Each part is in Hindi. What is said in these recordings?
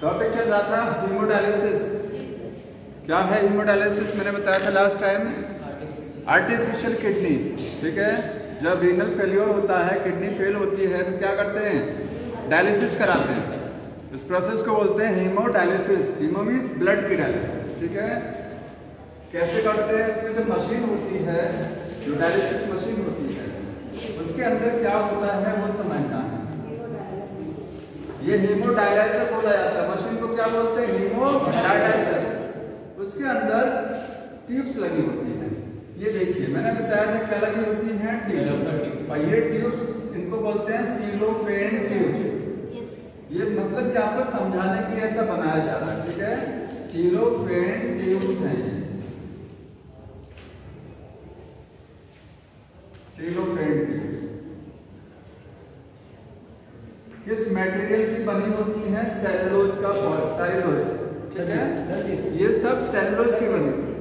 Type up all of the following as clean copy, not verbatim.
टॉपिक चल रहा था हीमोडायलिसिस। क्या है हीमोडायलिसिस? मैंने बताया था लास्ट टाइम, आर्टिफिशियल किडनी। ठीक है, जब रीनल फेलियर होता है, किडनी फेल होती है, तो क्या करते हैं? डायलिसिस कराते हैं। इस प्रोसेस को बोलते हैं हीमोडायलिसिस। हीमो मीन्स ब्लड की डायलिसिस। ठीक है, कैसे करते हैं? इसमें जो मशीन होती है, जो डायलिसिस मशीन होती है, उसके अंदर क्या होता है वो समझना है। ये हीमोडायलाइजर बोला जाता है। मशीन को क्या बोलते हैं? हीमोडायलाइजर। उसके अंदर ट्यूब्स लगी होती हैं। ये देखिए, मैंने बताया था क्या लगी होती हैं? ट्यूब्स। और ये ट्यूब्स इनको बोलते हैं सीलोफेन ट्यूब्स। ये मतलब कि आपको समझाने के लिए ऐसा बनाया जा रहा है। ठीक है, सीलोफेन ट्यूब्स हैं। सीलोफेन ट्यूब्स किस मटेरियल की बनी होती है? सेलुलोज का सेलुलोज। ठीक है, ये सब सेलुलोज की बनी होती है।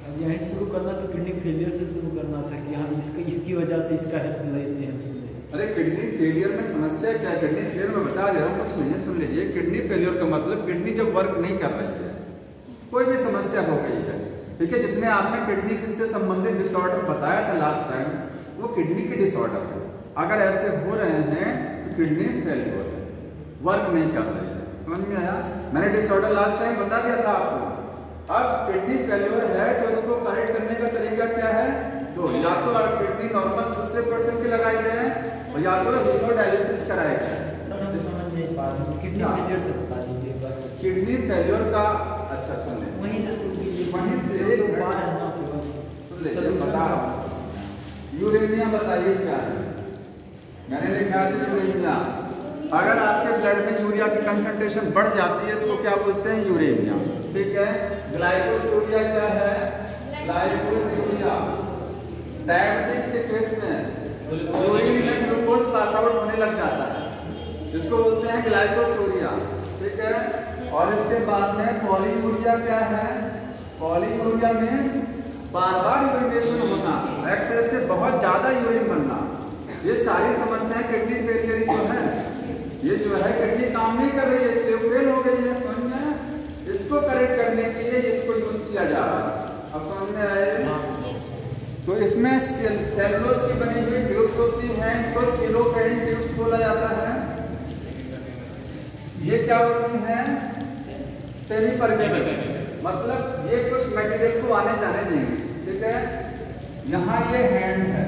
अब यहीं शुरू करना तो किडनी फेलियर से शुरू करना था कि हाँ इसकी वजह से इसका हेल्प लेते हैं उसमें। अरे किडनी फेलियर में समस्या क्या है? किडनी फेलियर में बता दे रहा हूँ, कुछ नहीं है, सुन लीजिए। किडनी फेलियर का मतलब किडनी जब वर्क नहीं कर रही है, कोई भी समस्या हो गई है। ठीक है, जितने आपने किडनी से संबंधित डिसऑर्डर बताया था लास्ट टाइम, वो किडनी के डिसऑर्डर थे। अगर ऐसे हो रहे हैं तो किडनी फेलियर है, वर्क नहीं कर रही है। समझ में आया? मैंने डिसऑर्डर लास्ट टाइम बता दिया था आपको। अब किडनी फेलियर है तो इसको करेक्ट करने का तरीका क्या है? तो या तो किडनी नॉर्मल दूसरे पर्सन की लगाई जाए और या तो हीमोडायलिसिस कराया जाए। किडनी फेलियर का अच्छा सुन ले, वहीं से शुरू कीजिए, वहीं से बता रहा हूँ। यूरेनिया बताइए क्या है? मैंने लिखा था यूरेनिया। अगर आपके ब्लड में यूरिया की कंसंट्रेशन बढ़ जाती है, इसको क्या बोलते हैं? यूरेनिया। ठीक है, ग्लाइकोसूरिया क्या है? ग्लाइकोसूरिया। डायबिटीज के केस में यूरिन में ग्लूकोज पास आउट होने लग जाता है, इसको बोलते हैं ग्लाइकोसूरिया। ठीक है, और इसके बाद में पॉलीयूरिया क्या है? पॉलीयूरिया मीन्स बार बार यूरिनेशन होना, एक्सेस से बहुत ज्यादा यूरिन बनना। ये सारी समस्याएं किडनी फेलियर जो है, ये जो है किडनी काम नहीं कर रही है, इसलिए फेल हो गई है। समझ में? इसको करेक्ट करने के लिए इसको यूज किया जा रहा है। अब समझ में आए? तो इसमें सेलुलोज की बनी हुई ट्यूब्स होती हैं, इनको सीलोफेन ट्यूब्स बोला जाता है। ये क्या होती हैं? सेमी परमेबल, मतलब ये कुछ मटेरियल को आने जाने देंगे। ठीक है, यहाँ ये हैंड है,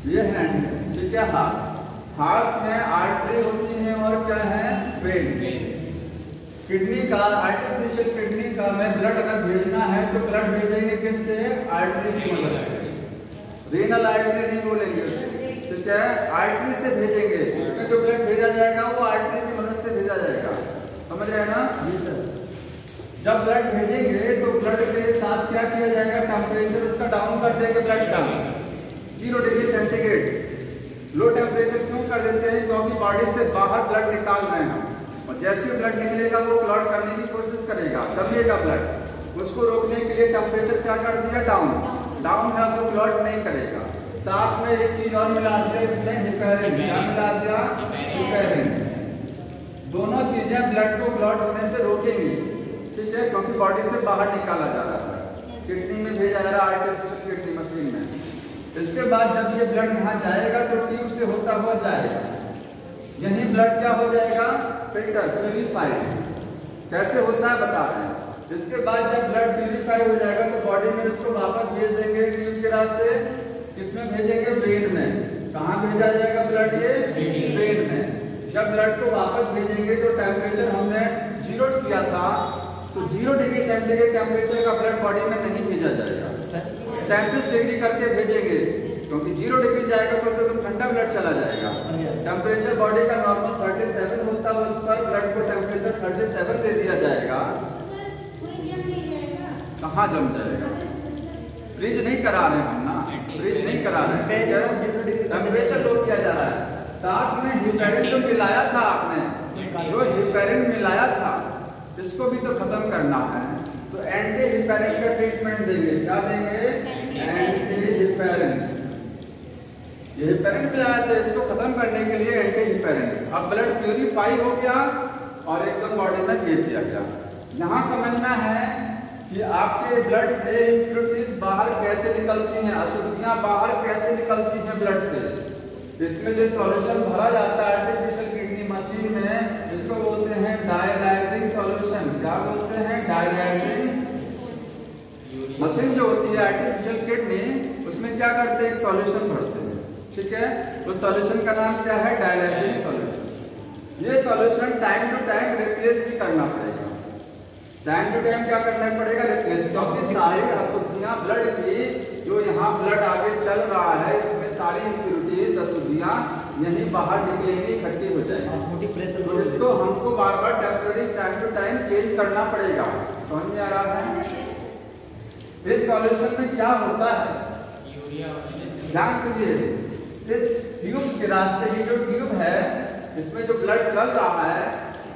ये हैंड है। ठीक है, हाथ में आर्टरी होती है और क्या है? वेन। किडनी का, आर्टिफिशियल किडनी का में ब्लड अगर भेजना है तो ब्लड भेजेंगे किससे? आर्टरी की मदद से। रीनल आर्टरी नहीं बोलेंगे उसे। ठीक है, आर्टरी से भेजेंगे। इसमें जो ब्लड भेजा जाएगा वो आर्टरी की मदद से भेजा जाएगा। समझ रहे हैं ना? जी सर। जब ब्लड भेजेंगे तो ब्लड के साथ क्या किया जाएगा? टेम्परेचर उसका डाउन कर देंगे, ब्लड का 0 डिग्री सेंटीग्रेड। लो टेम्परेचर क्यों कर देते हैं? क्योंकि बॉडी से बाहर ब्लड निकाल रहे हैं हम, और जैसे ब्लड निकलेगा वो क्लॉट करने की कोशिश करेगा, जमेगा ब्लड। उसको रोकने के लिए टेम्परेचर क्या कर दिया? डाउन है, वो क्लॉट नहीं करेगा। साथ में एक चीज और मिला दिया इसमें, हिपेरिन। क्या मिला दिया? हिपेरिन। दोनों चीजें ब्लड को क्लॉट होने से रोकेंगी। ठीक है, क्योंकि बॉडी से बाहर निकाला जा रहा है, किडनी में भेजा जा रहा है आर्टिफिशियल किडनी मशीन में। इसके बाद जब ये ब्लड यहाँ जाएगा तो ट्यूब से होता हुआ जाएगा, यही ब्लड क्या हो जाएगा? Filter, purified. कैसे होता है बता रहे हैं। इसके बाद जब ब्लड प्यूरिफाई हो जाएगा तो बॉडी में इसको वापस भेज देंगे ट्यूब के रास्ते। किसमें भेजेंगे? वेन में। कहाँ भेजा जाएगा ब्लड? ये वेन में। जब ब्लड को वापस भेजेंगे तो टेम्परेचर हमने 0 किया था, तो 0 डिग्री सेंटीग्रेड टेम्परेचर का ब्लड बॉडी में नहीं भेजा जाएगा, 37 डिग्री करके भेजेंगे। क्योंकि 0 डिग्री जाएगा तो ठंडा ब्लड चला जाएगा। टेम्परेचर बॉडी का नॉर्मल 37 होता है, उस पर ब्लड को टेम्परेचर 37 दे दिया जाएगा। कहाँ जम जाएगा? फ्रीज नहीं करा रहे हम ना, फ्रीज नहीं करा रहे, टेम्परेचर लो किया जा रहा है। साथ में हिपेरिन जो मिलाया था आपने, जो हिपेरिन मिलाया था, इसको भी तो खत्म करना है। तो एंटी हिपेरिन का ट्रीटमेंट देंगे। क्या देंगे? Anti heparin. ये हेपेरिन में आया था, इसको खत्म करने के लिए एंटी हेपेरिन। अब ब्लड प्यूरिफाई हो गया और एकदम बॉडी में भेज दिया गया। यहाँ समझना है कि आपके ब्लड से इम्प्योरिटीज बाहर कैसे निकलती हैं, अशुद्धियाँ बाहर कैसे निकलती हैं ब्लड से। इसमें जो सॉल्यूशन भरा जाता है आर्टिफिशियल किडनी मशीन में, इसको बोलते हैं डायलाइजिंग सॉल्यूशन। क्या बोलते हैं? डायलाइजिंग मशीन जो होती है आर्टिफिशियल किडनी, उसमें क्या करते हैं? एक सॉल्यूशन भरते हैं, ठीक है। उस सॉल्यूशन का नाम क्या है? Dialysing solution. ये solution time to time replace भी करना पड़ेगा। टाइम टू टाइम क्या करना पड़ेगा? रिप्लेस, क्योंकि सारी अशुद्धियां ब्लड की जो यहाँ ब्लड आगे चल रहा है, इसमें सारी इम्प्योरिटीज अशुद्धियां यहीं बाहर निकलेंगी, इकट्ठी हो जाएगी। तो इसको हमको बार बार temporary time to time change करना पड़ेगा। समझ में आ रहा है? इस सॉल्यूशन में क्या होता है? ध्यान सुनिए, इस ट्यूब के रास्ते की जो ट्यूब है, इसमें जो ब्लड चल रहा है,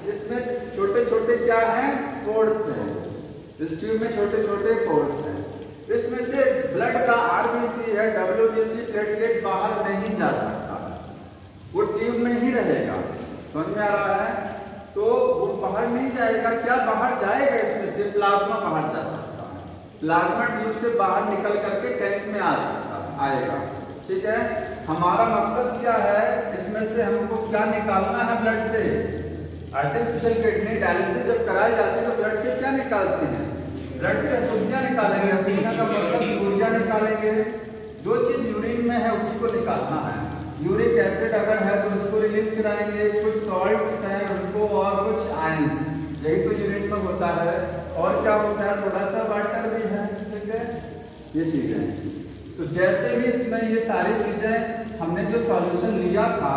इसमें छोटे छोटे क्या हैं? पोर्स हैं। इस ट्यूब में छोटे छोटे पोर्स हैं। इसमें से ब्लड का आरबीसी है, डब्ल्यूबीसी, प्लेटलेट बाहर नहीं जा सकता, वो ट्यूब में ही रहेगा। समझ में आ रहा है? तो वो बाहर नहीं जाएगा। क्या बाहर जाएगा? इसमें से प्लाज्मा बाहर जा सकता है। प्लाज्मा ट्यूब से बाहर निकल करके टैंक में आ सकता आएगा, ठीक है। हमारा मकसद क्या है? इसमें से हमको क्या निकालना है ब्लड से? आर्टिफिशियल किडनी डायलिसिस जब कराई जाती है तो ब्लड से क्या निकालते हैं? ब्लड से अशुद्धियां निकालेंगे। अशुद्धियां का मतलब यूरिया निकालेंगे। जो चीज यूरिन में है उसी को निकालना है। यूरिक एसिड अगर है तो उसको रिलीज कराएंगे, कुछ सॉल्ट्स हैं उनको, और कुछ आयंस, यही तो यूरिन में होता है। और क्या होता है? थोड़ा सा वाटर भी है, ठीक है। ये चीजें तो जैसे भी इसमें ये सारी चीजें हमने जो सॉल्यूशन लिया था,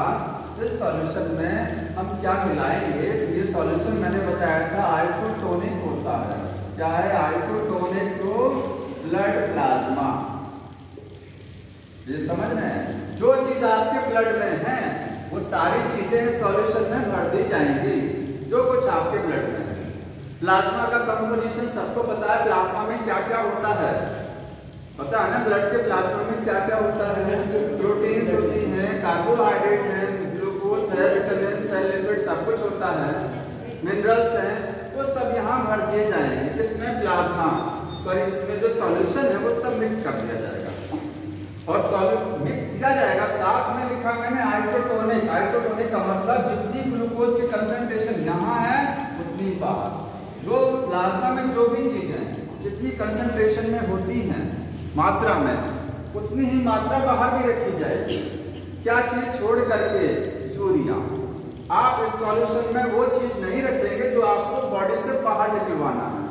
इस सॉल्यूशन में हम क्या मिलाएंगे? ये सॉल्यूशन मैंने बताया था आइसोटोनिक होता है। क्या है? Isotonic to blood plasma. ये समझ रहे हैं? जो चीज आपके ब्लड में है वो सारी चीजें सॉल्यूशन में भर दी जाएंगी, जो कुछ आपके ब्लड में है। प्लाज्मा का कंपोजिशन सबको पता है। प्लाज्मा में क्या क्या होता है? पता है ना? ब्लड के प्लाज्मा में क्या क्या होता है? प्रोटीन्स होती हैं, कार्बोहाइड्रेट है, ग्लूकोज है, विटामिन है, लिपिड, सब कुछ होता है, मिनरल्स हैं, वो सब यहाँ भर दिए जाएंगे। इसमें प्लाज्मा इसमें जो सॉल्यूशन है वो सब मिक्स कर दिया जाएगा और मिक्स किया जाएगा। साथ में लिखा मैंने आइसोटोनिक। आइसोटोनिक का मतलब जितनी ग्लूकोज की कंसंट्रेशन यहाँ है उतनी बाहर। जो प्लाज्मा में जो भी चीजें जितनी कंसंट्रेशन में होती हैं मात्रा में, उतनी ही मात्रा बाहर भी रखी जाएगी। क्या चीज छोड़ करके? यूरिया। आप इस सॉल्यूशन में वो चीज नहीं रखेंगे जो आपको बॉडी से बाहर निकलवाना है।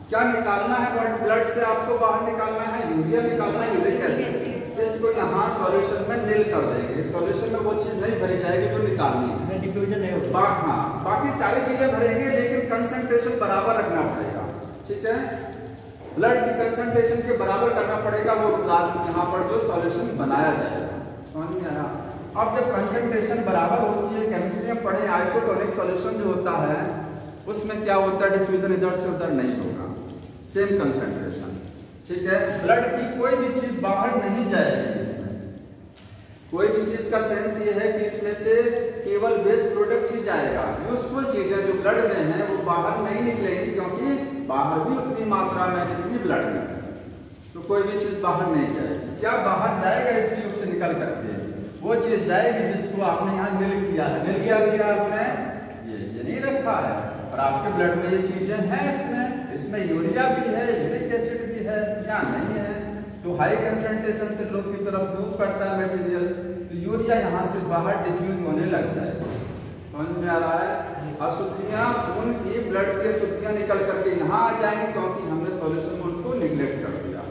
क्या निकालना है? ब्लड से आपको बाहर निकालना है, यूरिया निकालना है, यूरिक एसिड। इसको यहाँ सॉल्यूशन में नील कर देंगे। सॉल्यूशन में वो चीज नहीं भरी जाएगी जो निकालनी है। डिफ्यूजन नहीं होगा। हाँ, बाकी सारी चीजें भरेंगे लेकिन कंसंट्रेशन बराबर रखना पड़ेगा, ठीक है। ब्लड की कंसंट्रेशन के बराबर करना पड़ेगा वो यहाँ पर जो सॉल्यूशन बनाया जाएगा। समझ में आया? अब जब कंसंट्रेशन बराबर होती है, केमिस्ट्री में पढ़े, आइसोटोनिक सॉल्यूशन जो होता है उसमें क्या होता है? डिफ्यूजन इधर से उधर नहीं होगा, सेम कंसंट्रेशन, ठीक है। ब्लड की कोई भी चीज बाहर नहीं जाएगी। इसमें कोई भी चीज का सेंस ये है कि इसमें से केवल वेस्ट प्रोडक्ट ही जाएगा। यूजफुल चीजें जो ब्लड में है वो बाहर नहीं निकलेगी, क्योंकि बाहर भी उतनी मात्रा में जितनी ब्लड में है, तो कोई भी चीज बाहर नहीं जाएगी। क्या बाहर जाएगा इस ट्यूब से निकल करके? वो चीज जाएगी जिसको आपने यहाँ नील किया है। नील किया इसमें ये नहीं रखा है, और आपके ब्लड में ये चीजें हैं। इसमें यूरिया भी है, यूरिक एसिड भी है, क्या नहीं है? तो हाई कंसंट्रेशन से लोग की तरफ मूव करता है मटेरियल, तो यूरिया यहाँ से बाहर डिफ्यूज होने लग जाएगा। समझ में आ रहा है? अशुद्धियाँ खून की, ब्लड की अशुद्धियाँ निकल करके यहाँ आ जाएंगी, क्योंकि हमने सॉल्यूशन में उनको निगलेक्ट कर दिया।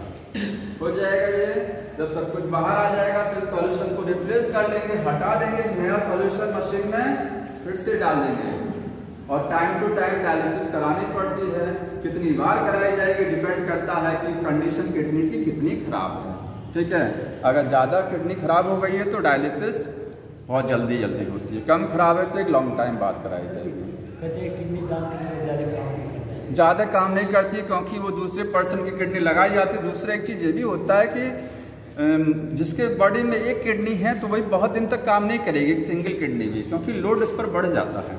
हो जाएगा ये। जब सब कुछ बाहर आ जाएगा तो इस सॉल्यूशन को रिप्लेस कर लेंगे, हटा देंगे, नया सॉल्यूशन मशीन में फिर से डाल देंगे। और टाइम टू टाइम डायलिसिस करानी पड़ती है। कितनी बार कराई जाएगी डिपेंड करता है कि कंडीशन किडनी की कितनी खराब है, ठीक है। अगर ज़्यादा किडनी खराब हो गई है तो डायलिसिस बहुत जल्दी होती है। कम खराब है तो एक लॉन्ग टाइम बाद कराई जाएगी। किडनी ज़्यादा काम नहीं करती, क्योंकि वो दूसरे पर्सन की किडनी लगाई जाती है। दूसरा एक चीज़ ये भी होता है कि जिसके बॉडी में एक किडनी है तो वही बहुत दिन तक काम नहीं करेगी, एक सिंगल किडनी भी, क्योंकि लोड उस पर बढ़ जाता है।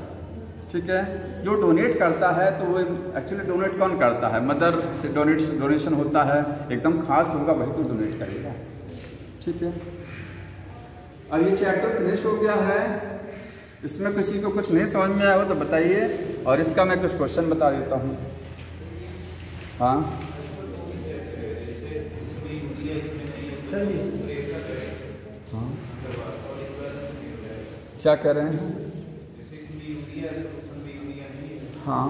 ठीक है, जो डोनेट करता है तो वो एक्चुअली डोनेट कौन करता है? मदर से डोनेशन होता है, एकदम खास होगा वही तो डोनेट करेगा। ठीक है, अब ये चैप्टर फिनिश हो गया है। इसमें किसी को कुछ नहीं समझ में आया हो तो बताइए, और इसका मैं कुछ क्वेश्चन बता देता हूँ। हाँ हाँ, क्या कह रहे हैं? हाँ,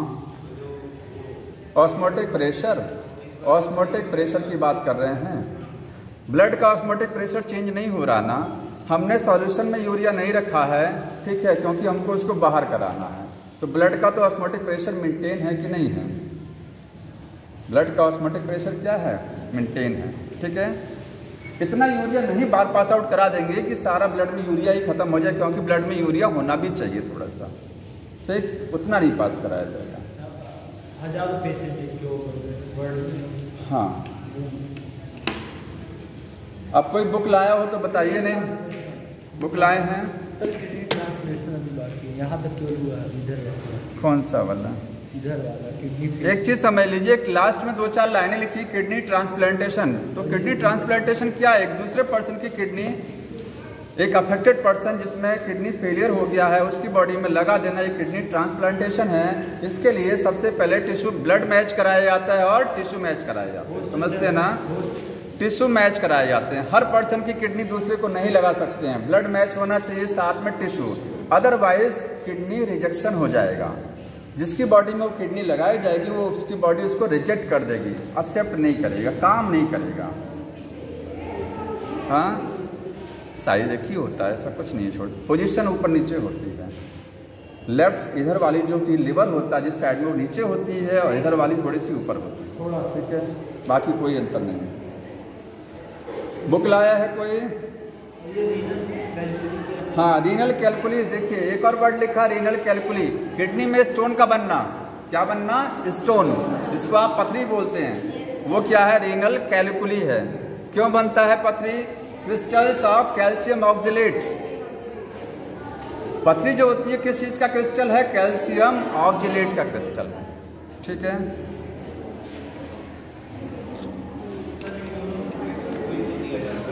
ऑस्मोटिक प्रेशर की बात कर रहे हैं। ब्लड का ऑस्मोटिक प्रेशर चेंज नहीं हो रहा ना, हमने सॉल्यूशन में यूरिया नहीं रखा है, ठीक है, क्योंकि हमको उसको बाहर कराना है। तो ब्लड का तो ऑस्मोटिक प्रेशर मेंटेन है कि नहीं है? ब्लड का ऑस्मोटिक प्रेशर क्या है? मेंटेन है। ठीक है, इतना यूरिया नहीं बार पास आउट करा देंगे कि सारा ब्लड में यूरिया ही खत्म हो जाए, क्योंकि ब्लड में यूरिया होना भी चाहिए थोड़ा सा, ठीक, उतना नहीं पास कराया जाएगा। 1000 पेशेंट इसके वर्ल्ड में। हाँ, अब कोई बुक लाया हो तो बताइए। नहीं बुक लाए हैं सर? किडनी ट्रांसप्लांटेशन अभी बाकी है, यहाँ तक केवल हुआ है, इधर वाला। कौन सा वाला? इधर वाला किडनी। एक चीज समझ लीजिए, लास्ट में 2-4 लाइनें लिखी किडनी ट्रांसप्लांटेशन। तो किडनी ट्रांसप्लांटेशन क्या है? एक दूसरे पर्सन की किडनी, एक अफेक्टेड पर्सन जिसमें किडनी फेलियर हो गया है उसकी बॉडी में लगा देना, एक किडनी ट्रांसप्लांटेशन है। इसके लिए सबसे पहले टिश्यू ब्लड मैच कराया जाता है और टिश्यू मैच कराया जाता है, समझते हैं ना? टिश्यू मैच कराए जाते हैं। हर पर्सन की किडनी दूसरे को नहीं लगा सकते हैं, ब्लड मैच होना चाहिए, साथ में टिश्यू, अदरवाइज किडनी रिजेक्शन हो जाएगा। जिसकी बॉडी में वो किडनी लगाई जाएगी वो उसकी बॉडी उसको रिजेक्ट कर देगी, एक्सेप्ट नहीं करेगा, काम नहीं करेगा। हाँ, साइज एक ही होता है, ऐसा कुछ नहीं है, छोड़ पोजीशन ऊपर नीचे होती है। लेफ्ट इधर वाली जो कि लिवर होता है जिस साइड में वो नीचे होती है, और इधर वाली थोड़ी सी ऊपर होती है, थोड़ा, ठीक है, बाकी कोई अंतर नहीं है। बुक लाया है कोई? हाँ, रीनल कैलकुली। देखिए एक और वर्ड लिखा, रीनल कैलकुली। किडनी में स्टोन का बनना, क्या बनना? स्टोन, जिसको आप पथरी बोलते हैं, वो क्या है? रीनल कैलकुली है। क्यों बनता है पथरी? Crystals of calcium oxalate. पथरी जो होती है किस चीज का क्रिस्टल है? कैल्शियम ऑक्जेलेट का क्रिस्टल है। ठीक है,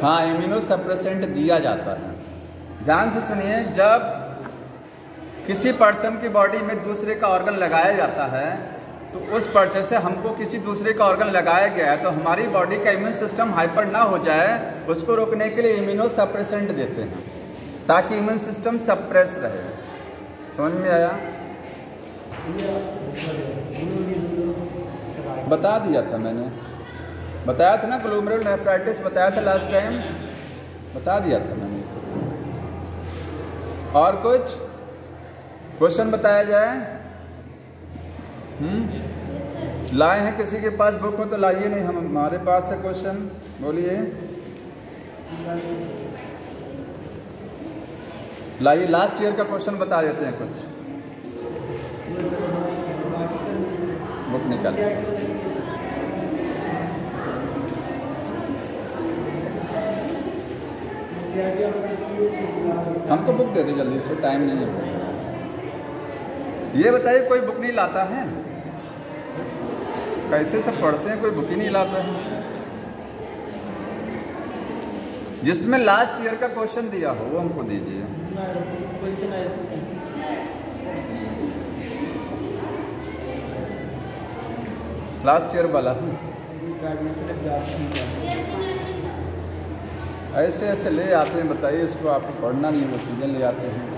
हाँ, इम्यूनो सप्रेसेंट दिया जाता है। ध्यान से सुनिए, जब किसी पर्सन की बॉडी में दूसरे का ऑर्गन लगाया जाता है तो उस पर्सन से हमको किसी दूसरे का ऑर्गन लगाया गया है तो हमारी बॉडी का इम्यून सिस्टम हाइपर ना हो जाए, उसको रोकने के लिए इम्यूनो सप्रेसेंट देते हैं ताकि इम्यून सिस्टम सप्रेस रहे। समझ में आया? बता दिया था मैंने, बताया था ना, ग्लोमेरुलोनेफ्राइटिस बताया था लास्ट टाइम, बता दिया था मैंने। और कुछ क्वेश्चन बताया जाए? लाए हैं? किसी के पास बुक हो तो लाइए, नहीं हमारे पास है क्वेश्चन, बोलिए लाइए। लास्ट ईयर का क्वेश्चन बता देते हैं कुछ, बुक निकाल। हमको बुक दे दे जल्दी से, टाइम नहीं है। ये बताइए कोई बुक नहीं लाता है? कैसे सब पढ़ते हैं, कोई बुक ही नहीं लाता है। जिसमें लास्ट ईयर का क्वेश्चन दिया हो वो हमको दीजिए। लास्ट ईयर वाला ऐसे ऐसे ले आते हैं, बताइए इसको, आपको पढ़ना नहीं, वो चीज़ें ले आते हैं।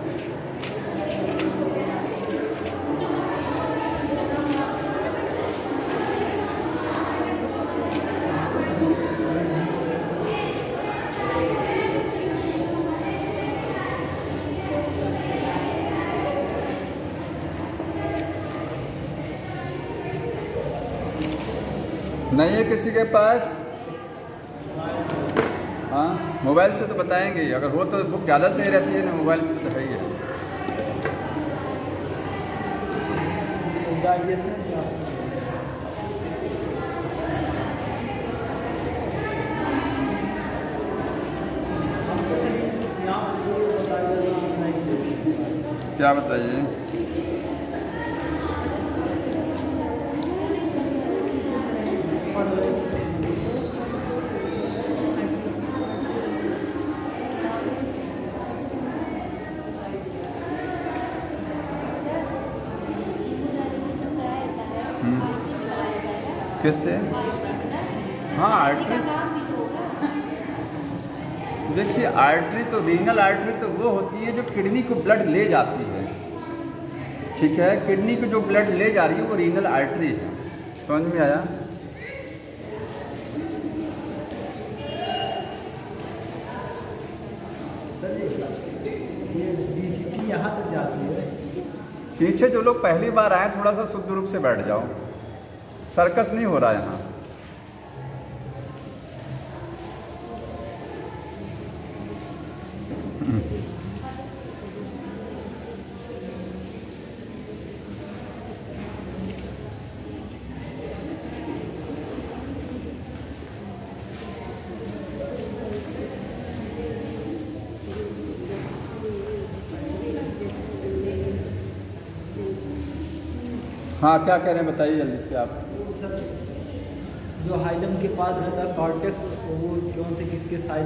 नहीं है किसी के पास? हाँ, मोबाइल से तो बताएंगे, अगर हो तो बुक ज़्यादा सही रहती है ना, मोबाइल में तो है ही है। क्या बताइए? किससे? हाँ, आर्टरी। देखिए, आर्टरी तो रीनल आर्टरी तो वो होती है जो किडनी को ब्लड ले जाती है, ठीक है। किडनी को जो ब्लड ले जा रही है वो रीनल आर्टरी है। समझ में आया? सर ये डीसीटी यहाँ तक जाती है। पीछे जो लोग पहली बार आए थोड़ा सा शुद्ध रूप से बैठ जाओ, सर्कस नहीं हो रहा है यहाँ। हाँ, क्या कह रहे हैं बताइए जल्दी से आप। सर जो हाइलम के पास रहता है कॉर्टेक्स, वो कौन से किसके साइड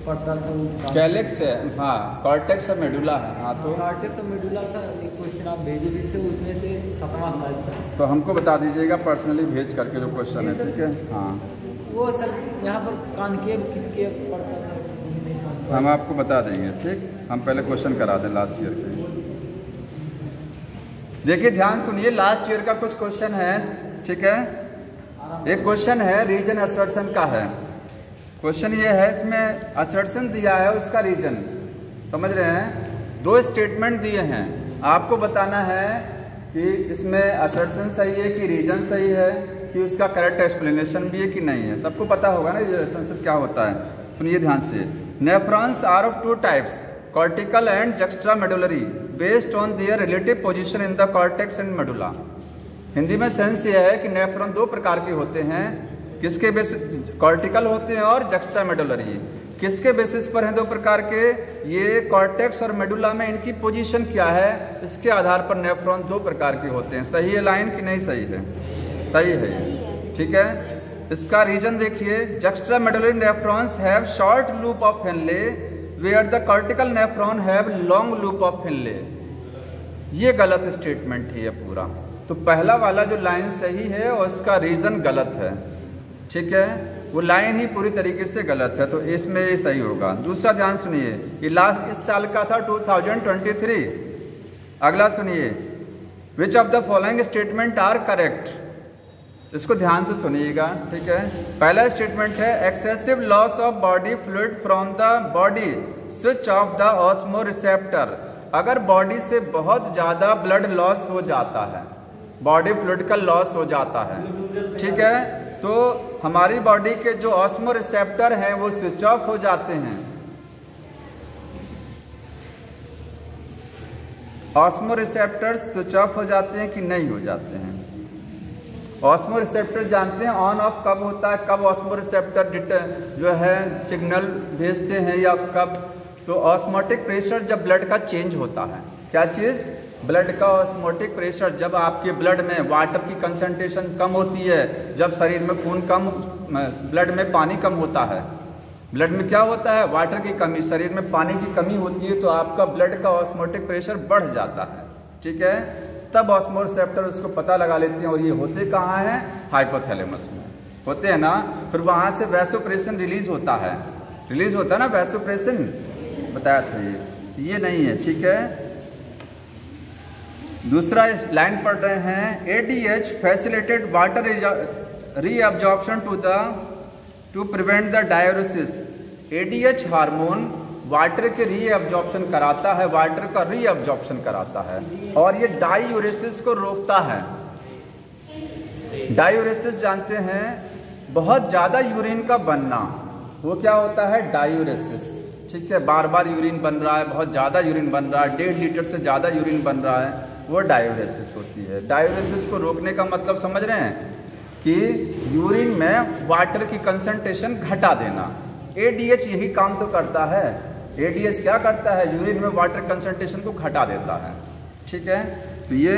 पड़ता था वो? कैलेक्स है। हाँ, कॉर्टेक्स और मेडुला है। हाँ, तो कॉर्टेक्स और मेडुला था। एक क्वेश्चन आप भेजे भी थे, उसमें से 7वां शायद था। तो हमको बता दीजिएगा पर्सनली भेज करके जो क्वेश्चन है, ठीक है। हाँ, वो सर यहाँ पर कॉनकेव किसके पड़ता था? हम आपको बता देंगे, ठीक। हम पहले क्वेश्चन करा दें लास्ट ईयर के। देखिए, ध्यान सुनिए, लास्ट ईयर का कुछ क्वेश्चन है, ठीक है। एक क्वेश्चन है रीजन असर्शन का है। क्वेश्चन ये है, इसमें असर्शन दिया है, उसका रीजन समझ रहे हैं। 2 स्टेटमेंट दिए हैं, आपको बताना है कि इसमें असर्शन सही है कि रीजन सही है, कि उसका करेक्ट एक्सप्लेनेशन भी है कि नहीं है। सबको पता होगा ना ये असर्शन क्या होता है। सुनिए ध्यान से। Nephrons are of 2 types, cortical and juxtamedullary based on their relative position in the cortex and medulla। Hindi में सेंस ये है कि नेफ्रॉन 2 प्रकार के होते हैं, किसके बेसिस? कॉर्टिकल होते हैं और जक्स्टामेडुलरी। किसके बेसिस पर हैं 2 प्रकार के? ये कॉर्टेक्स और मेडुला में इनकी पोजीशन क्या है, इसके आधार पर नेफ्रॉन 2 प्रकार के होते हैं। सही है लाइन कि नहीं सही है? सही है, ठीक है। इसका रीजन देखिए, juxtamedullary nephrons have short loop of Henle where the cortical nephron have long loop of Henle। ये गलत स्टेटमेंट ही है पूरा। तो पहला वाला जो लाइन सही है और उसका रीजन गलत है, ठीक है। वो लाइन ही पूरी तरीके से गलत है, तो इसमें ये सही होगा। दूसरा ध्यान सुनिए, ये लास्ट इस साल का था 2023। अगला सुनिए, which of the following statement are correct. इसको ध्यान से सुनिएगा, ठीक है। पहला स्टेटमेंट है, excessive loss of body fluid from the body switch off the osmoreceptor. अगर बॉडी से बहुत ज़्यादा ब्लड लॉस हो जाता है, बॉडी फ्लूइड का लॉस हो जाता है, ठीक है, तो हमारी बॉडी के जो ऑस्मोरिसेप्टर हैं वो स्विच ऑफ हो जाते हैं। ऑस्मोरिसेप्टर्स स्विच ऑफ हो जाते हैं कि नहीं हो जाते हैं? ऑस्मोरिसेप्टर जानते हैं ऑन ऑफ कब होता है, कब ऑस्मोरिसेप्टर जो है सिग्नल भेजते हैं या कब? तो ऑस्मोटिक प्रेशर जब ब्लड का चेंज होता है। क्या चीज़? ब्लड का ऑस्मोटिक प्रेशर। जब आपके ब्लड में वाटर की कंसंट्रेशन कम होती है, जब शरीर में खून कम, ब्लड में पानी कम होता है, ब्लड में क्या होता है? वाटर की कमी, शरीर में पानी की कमी होती है, तो आपका ब्लड का ऑस्मोटिक प्रेशर बढ़ जाता है, ठीक है। तब ऑस्मोरिसेप्टर उसको पता लगा लेते हैं, और ये होते कहाँ हैं? हाइपोथैलेमस में होते हैं ना। फिर वहाँ से वैसोप्रेसिन रिलीज होता है, रिलीज होता है ना वैसोप्रेसिन, बताया था ये नहीं है, ठीक है। दूसरा लाइन पढ़ रहे हैं, ADH facilitate water reabsorption to prevent the diuresis. ADH hormone water के रीअब्जॉर्प्शन कराता है, वाटर का रीअब्जॉर्प्शन कराता है, और ये डायूरेसिस को रोकता है। डायूरेसिस जानते हैं, बहुत ज़्यादा यूरिन का बनना, वो क्या होता है? डायूरेसिस, ठीक है। बार बार यूरिन बन रहा है, बहुत ज़्यादा यूरिन बन रहा है, 1.5 लीटर से ज़्यादा यूरिन बन रहा है, वो डायूरेसिस होती है। डायूरेसिस को रोकने का मतलब समझ रहे हैं कि यूरिन में वाटर की कंसंट्रेशन घटा देना। ADH यही काम तो करता है, एडीएच क्या करता है, यूरिन में वाटर कंसंट्रेशन को घटा देता है। ठीक है, तो ये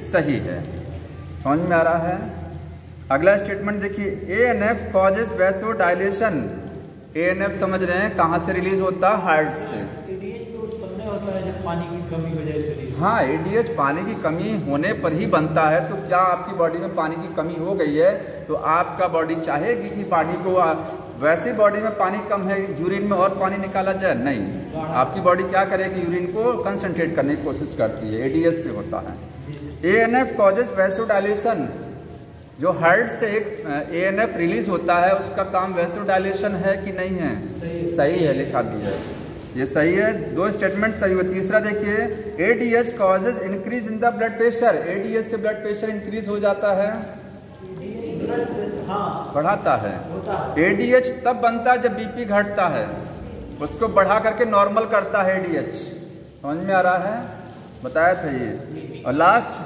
सही है, समझ में आ रहा है। अगला स्टेटमेंट देखिए, एएनएफ कॉजेज वैसोडाइलेशन। एएनएफ समझ रहे हैं कहाँ से रिलीज होता है, हार्ट से। एडीएच तो उत्पन्न होता है जब पानी की कमी हो जाए शरीर। हाँ, एडीएच पानी की कमी होने पर ही बनता है। तो क्या आपकी बॉडी में पानी की कमी हो गई है तो आपका बॉडी चाहेगी कि पानी को, वैसे बॉडी में पानी कम है, यूरिन में और पानी निकाला जाए? नहीं, आपकी बॉडी क्या करेगी, यूरिन को कंसंट्रेट करने की कोशिश करती है। एडीएच से होता है। एएनएफ कॉजेज वैसोडाइलेशन, जो हार्ट से एक एएनएफ रिलीज होता है उसका काम वैसोडाइलेशन है कि नहीं है? सही है, लिखा भी है, ये सही है। दो स्टेटमेंट सही हुआ। तीसरा देखिए, ADH causes increase in the blood pressure. ADH से ब्लड प्रेशर इंक्रीज हो जाता है, बढ़ाता है। एडीएच तब बनता है जब बीपी घटता है, उसको बढ़ा करके नॉर्मल करता है एडीएच। समझ में आ रहा है, बताया था ये। और लास्ट,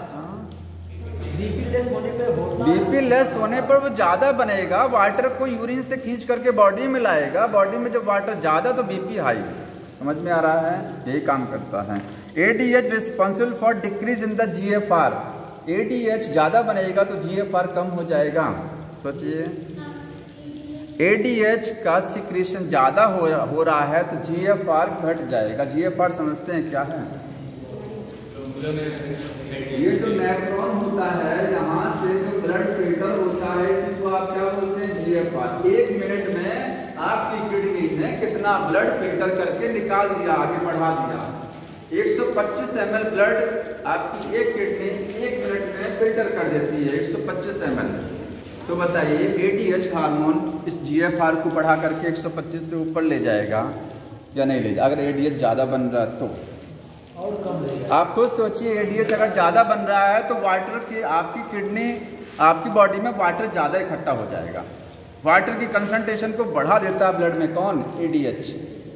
बीपी लेस होने पर वो ज़्यादा बनेगा, वाटर को यूरिन से खींच करके बॉडी में लाएगा। बॉडी में जब वाटर ज़्यादा तो बीपी हाई। समझ में आ रहा है, यही काम करता है। ADH responsible for decrease in the GFR. ADH ज़्यादा बनेगा तो जीएफआर कम हो जाएगा। सोचिए, एडीएच का सिक्रेशन ज़्यादा हो रहा है तो जीएफआर घट जाएगा। जीएफआर समझते हैं क्या है? ये जो नेफ्रॉन होता है, यहाँ से जो ब्लड फिल्टर होता है, इसी को आप क्या बोलते हैं, जीएफआर। 1 मिनट में आपकी किडनी ने कितना ब्लड फिल्टर करके निकाल दिया, आगे बढ़ा दिया। 125 ml ब्लड आपकी एक किडनी 1 मिनट में फिल्टर कर देती है, 125 ml। तो बताइए, एडीएच हार्मोन इस जीएफआर को बढ़ा करके 125 से ऊपर ले जाएगा या नहीं ले जाएगा? अगर एडीएच ज़्यादा बन रहा है तो और कम रहेगा। आप खुद सोचिए, एडीएच अगर ज़्यादा बन रहा है तो वाटर की, आपकी किडनी, आपकी बॉडी में वाटर ज़्यादा इकट्ठा हो जाएगा। वाटर की कंसंट्रेशन को बढ़ा देता है ब्लड में, कौन? एडीएच।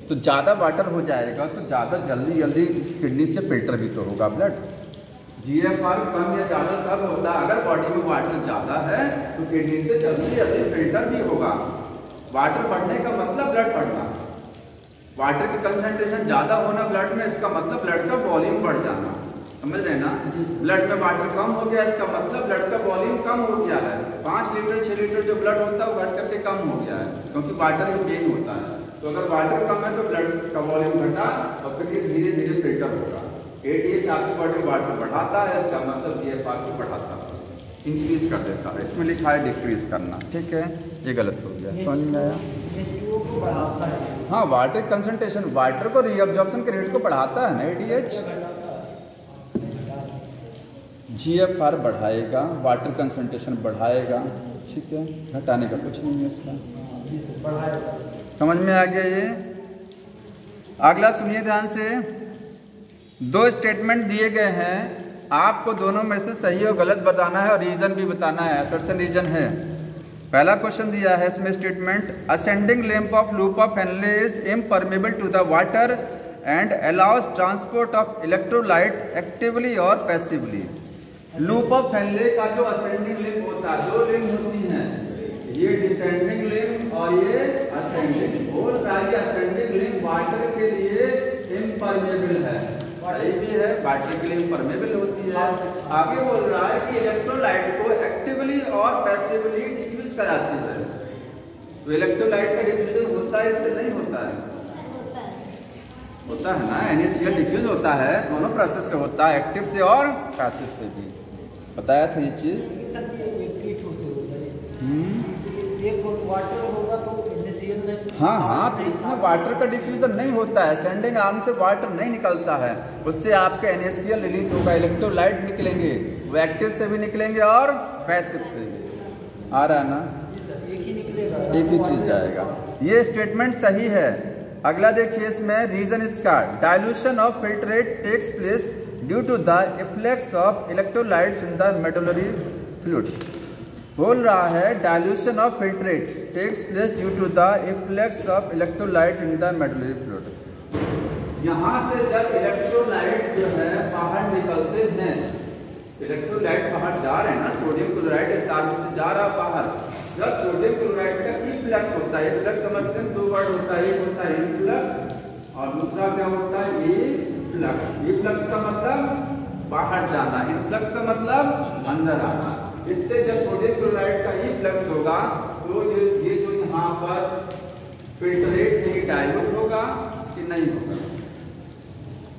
तो ज़्यादा वाटर हो जाएगा तो ज़्यादा जल्दी किडनी से फिल्टर भी तो होगा ब्लड। जीएफआर कम या ज़्यादा तब होता है अगर बॉडी में वाटर ज़्यादा है तो किडनी से जल्दी फिल्टर भी होगा। वाटर बढ़ने का मतलब ब्लड बढ़ना, वाटर की कंसंट्रेशन ज़्यादा होना ब्लड में, इसका मतलब ब्लड का वॉल्यूम बढ़ जाना। समझ रहे ना? ब्लड में वाटर कम हो गया, इसका मतलब ब्लड का वॉल्यूम कम हो गया है। 5 लीटर 6 लीटर जो ब्लड होता है वो घट करके कम हो गया है, क्योंकि वाटर ही गेन होता है। तो अगर वाटर कम है तो ब्लड का वॉल्यूम घटा और फिर ये धीरे धीरे फिल्टर होगा। एडीएच आपकी बॉडी में वाटर बढ़ाता है, इसका मतलब जीएफआर को बढ़ाता है, इंक्रीज कर देता है। इसमें लिखा है डिक्रीज करना, ठीक है, ये गलत हो गया। समझ में आया? हाँ, वाटर कंसंट्रेशन, वाटर को रीअब्जॉर्प्शन के रेट को बढ़ाता है ना एडीएच। जीएफआर बढ़ाएगा, वाटर कंसंट्रेशन बढ़ाएगा, ठीक है, घटाने का कुछ नहीं है इसका। समझ में आ गया ये? अगला सुनिए ध्यान से। 2 स्टेटमेंट दिए गए हैं, आपको दोनों में से सही और गलत बताना है और रीजन भी बताना है, असर्शन रीजन है। पहला क्वेश्चन दिया है इसमें statement, ascending length of loop of Henle is impermeable to the water and allows transport of electrolyte actively और पैसिवली। लूप ऑफ हेनले का जो असेंडिंग लिंब होता है, 2 लिंब होती हैं, ये डिसेंडिंग लिंब और ये असेंडिंग। बोल रहा है असेंडिंग लिंब वाटर के लिए इम्परमेबल है, सही भी है, वाटर के लिए इम्परमेबल होती है। आगे बोल रहा है कि इलेक्ट्रोलाइट को एक्टिवली और पैसिवली डिफ्यूज कराती है। तो इलेक्ट्रोलाइट का डिफ्यूजन होता है, इससे नहीं होता है? होता है ना, NaCl डिफ्यूज होता है, दोनों प्रोसेस से होता है, एक्टिव से और पैसिव से भी। बताया था ये चीज। हाँ, तो इसमें वाटर का डिफ्यूजन नहीं होता है, सेंडिंग आर्म से वाटर नहीं निकलता है, उससे आपके NaCl रिलीज होगा, इलेक्ट्रोलाइट निकलेंगे, वो एक्टिव से भी निकलेंगे और पैसिव से भी। आ रहा है ना? एक ही चीज जाएगा। ये स्टेटमेंट सही है। अगला देखिए, इसमें रीजन इसका, dilution of filtrate takes place due to the efflux of electrolytes in the medullary fluid. बोल रहा है dilution of filtrate takes place due to the efflux of electrolyte in the medullary fluid. यहाँ से जब इलेक्ट्रोलाइट जो है बाहर निकलते हैं, इलेक्ट्रोलाइट बाहर जा रहे हैं ना, सोडियम क्लोराइड इस आर्म से जा रहा बाहर, जब सोडियम क्लोराइड का इफ्लक्स होता है, इफ्लक्स समझते हैं, 2 वर्ड होता है, एक होता है इफ्लक्स और दूसरा क्या होता है इफ्लक्स। इफ्लक्स का मतलब बाहर जाना, इफ्लक्स का मतलब अंदर आना। इससे जब सोडियम क्लोराइड का इफ्लक्स होगा तो ये जो यहाँ पर फिल्ट्रेट है डाइल्यूट होगा कि नहीं होगा?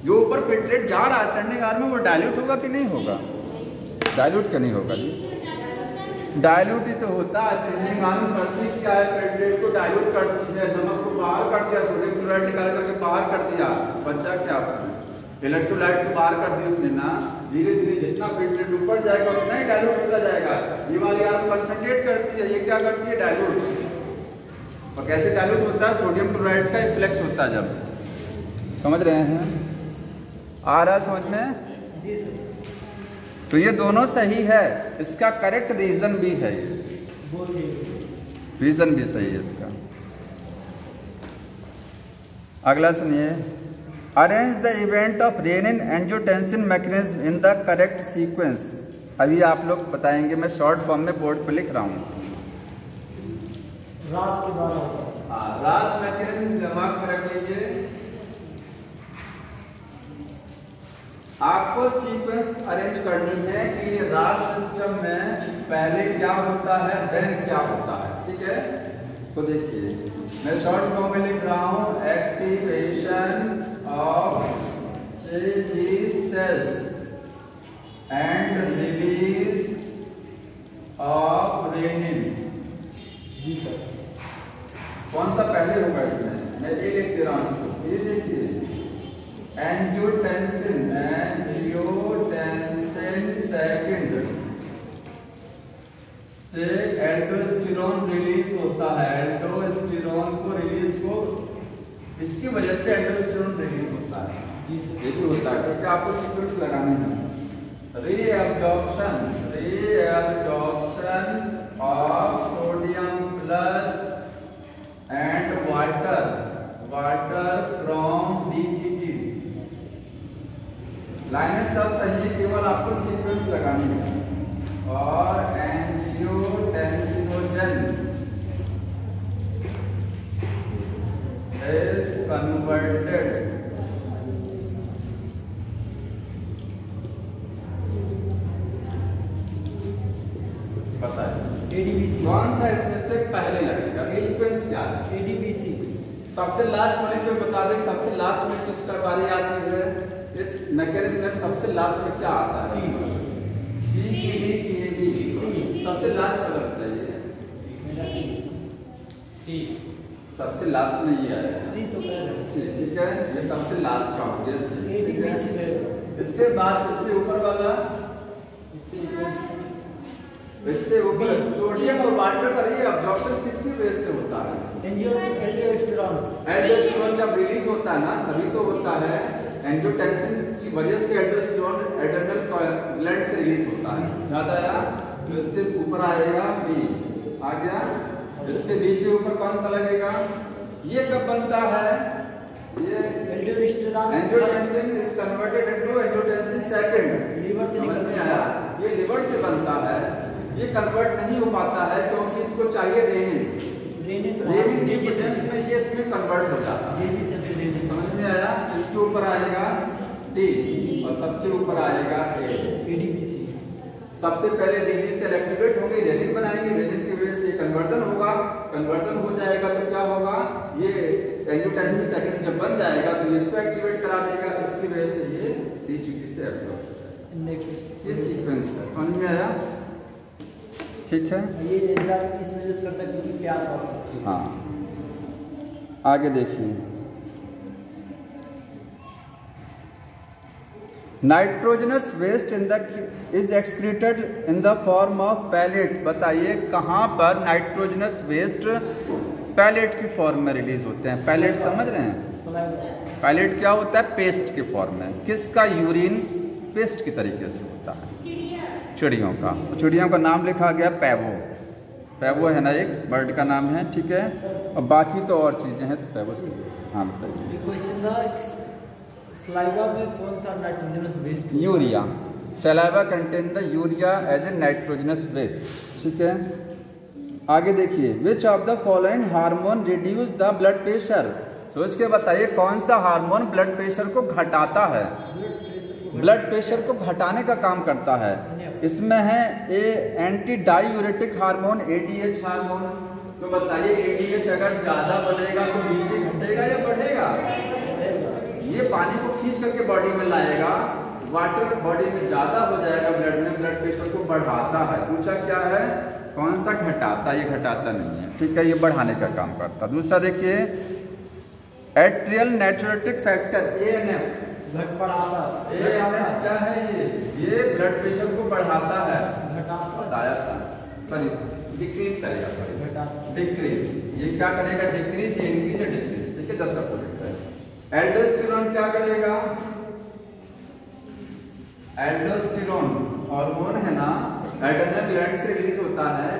जो ऊपर फिल्ट्रेट जा रहा है सड़ने कार में वो डाइल्यूट होगा कि नहीं होगा? डाइल्यूट क्यों नहीं होगा जी? डाइल्यूट ही तो होता है। सड़ने कार में पड़ती क्या है? फिल्ट्रेट को डाइल्यूट कर दिया, नमक को बाहर कर दिया, सोडियम क्लोराइड निकाल करके बाहर कर दिया, बच्चा क्या उसमें इलेक्ट्रोलाइट को बाहर कर दी उसने ना। धीरे धीरे जितना फिल्ट्रेट ऊपर जाएगा उतना ही डाइल्यूट होता जाएगा। ये वाली यार कंसंट्रेट करती है, ये क्या करती है? डाइल्यूट। और कैसे डाइल्यूट होता है? सोडियम क्लोराइड का इफ्लेक्स होता है जब। समझ रहे हैं? आ रहा समझ में? जी सर। तो ये दोनों सही है, इसका करेक्ट रीजन भी है, रीजन भी सही है इसका। अगला सुनिए, arrange the event of rennin angiotensin mechanism in the correct sequence. अभी आप लोग बताएंगे, मैं शॉर्ट फॉर्म में बोर्ड पे लिख रहा हूँ। रास के द्वारा होता है। हाँ, रास मैकेनिज्म दिमाग में रख लीजिए। आपको सीक्वेंस अरेंज करनी है कि रास सिस्टम में पहले क्या होता है, देन क्या होता है। ठीक है, तो देखिए मैं शॉर्ट फॉर्म में लिख रहा हूँ, activation of G cells and release of renin। जी सर। कौन सा पहले होगा इसमें? मैं ये लिख दे रहा हूँ इसको। ये देखिए, एंजियोटेंसिन सेकंड से एल्डोस्टेरोन रिलीज होता है। एल्डोस्टेरोन को रिलीज को इसकी वजह से एल्डोस्टेरोन रिलीज होता है। ये भी होता है क्योंकि आपको सीक्वेंस लगाने हैं। Reabsorption of sodium plus and water from DCT। लाइनें सब सही है, केवल आपको सीक्वेंस लगानी है। और एंजियोटेंसिनोजन is converted पता है ADBC। कौन सा इसमें से पहले लगेगा? सीक्वेंस क्या है? ADBC। सबसे लास्ट वाले को बता दें, सबसे लास्ट में किसका बारी आती है? इस मैकेनिज्म में सबसे लास्ट में क्या आता है? CDKB। सबसे लास्ट वाला बताइए। सबसे लास्ट में ये आएगा सी। तो सी, ठीक है, ये सबसे लास्ट का हो गया सी, ठीक है। ADBC। इसके बाद इससे ऊपर वाला, इससे ऊपर सोडियम और वाटर का रीअब्जॉर्प्शन किसकी वजह से होता है? एल्डोस्टेरोन। एल्डोस्टेरोन जब रिलीज होता है ना तभी तो होता है। एंजियोटेंसिन की वजह से एल्डोस्टेरोन एड्रेनल ग्लैंड से रिलीज होता है। याद आया? तो इसके ऊपर आएगा बी, आ गया। इसके बी के ऊपर कौन सा लगेगा? ये कब बनता है? ये angiotensin is converted into angiotensin second. Liver से समझ में आया? ये लीवर से बनता है। ये कन्वर्ट नहीं हो पाता है क्योंकि इसको चाहिए रेनिन की प्रेजेंस में ये इसमें कन्वर्ट हो जाता है। समझ में आया? इसके ऊपर आएगा सी और सबसे ऊपर आएगा ADBC। सबसे पहले जीजी सेल एक्टिवेट होंगे, रेनिन बनाएंगे, रेनिन की वजह से कन्वर्जन होगा। कन्वर्जन हो जाएगा तो क्या होगा? ये एंजियोटेंसिन सेकंड जब बन जाएगा तो इसको एक्टिवेट करा देगा, इसकी वजह से ये DCT से एब्जॉर्ब हो जाएगा। ये सीक्वेंस है, समझ में आया? ठीक है, ये इस वजह से करता है क्योंकि प्यास आ सकती है। हाँ, आगे देखिए, nitrogenous waste is excreted in the form of pellet. बताइए कहाँ पर नाइट्रोजनस वेस्ट पैलेट की फॉर्म में रिलीज होते हैं? पैलेट समझ रहे हैं? पैलेट क्या होता है? पेस्ट के फॉर्म में। किसका? यूरिन पेस्ट की तरीके से होता है, चिड़ियों का। चिड़ियों का नाम लिखा गया पैवो। पैवो है ना, एक बर्ड का नाम है, ठीक है। और बाकी तो और चीज़ें हैं, तो पैवो से। हाँ बताइए। सलाइवा में कौन सा nitrogenous waste? Urea. Saliva contain the urea as a nitrogenous waste, ठीक है। आगे देखिए, which of the following hormone reduce the blood pressure? सोच के बताइए कौन सा हार्मोन ब्लड प्रेशर को घटाता है? ब्लड प्रेशर को घटाने का काम करता है। इसमें है a anti diuretic hormone, ADH hormone. तो बताइए एडीएच अगर ज्यादा बढ़ेगा तो बीपी घटेगा या बढ़ेगा? ये पानी को खींच करके बॉडी में लाएगा, वाटर बॉडी में ज्यादा हो जाएगा, ब्लड में ब्लड प्रेशर को बढ़ाता है। पूछा क्या है? कौन सा घटाता? ये घटाता नहीं है, ठीक है, ये बढ़ाने का काम करता। दूसरा देखिए एट्रियल नेट्रोटिक फैक्टर एएनएफ, क्या है ये ब्लड प्रेशर को बढ़ाता है, बताया था, सॉरी डिक्रीज करेगा, डिक्रीज। ये क्या करेगा? डिक्रीज, ये इंक्रीज या डिक्रीज, ठीक है, 10 का प्रोडक्ट है। एल्डोस्टेरोन क्या करेगा? एल्डोस्टेरोन हार्मोन है ना, एड्रेनल ग्लैंड से रिलीज होता है,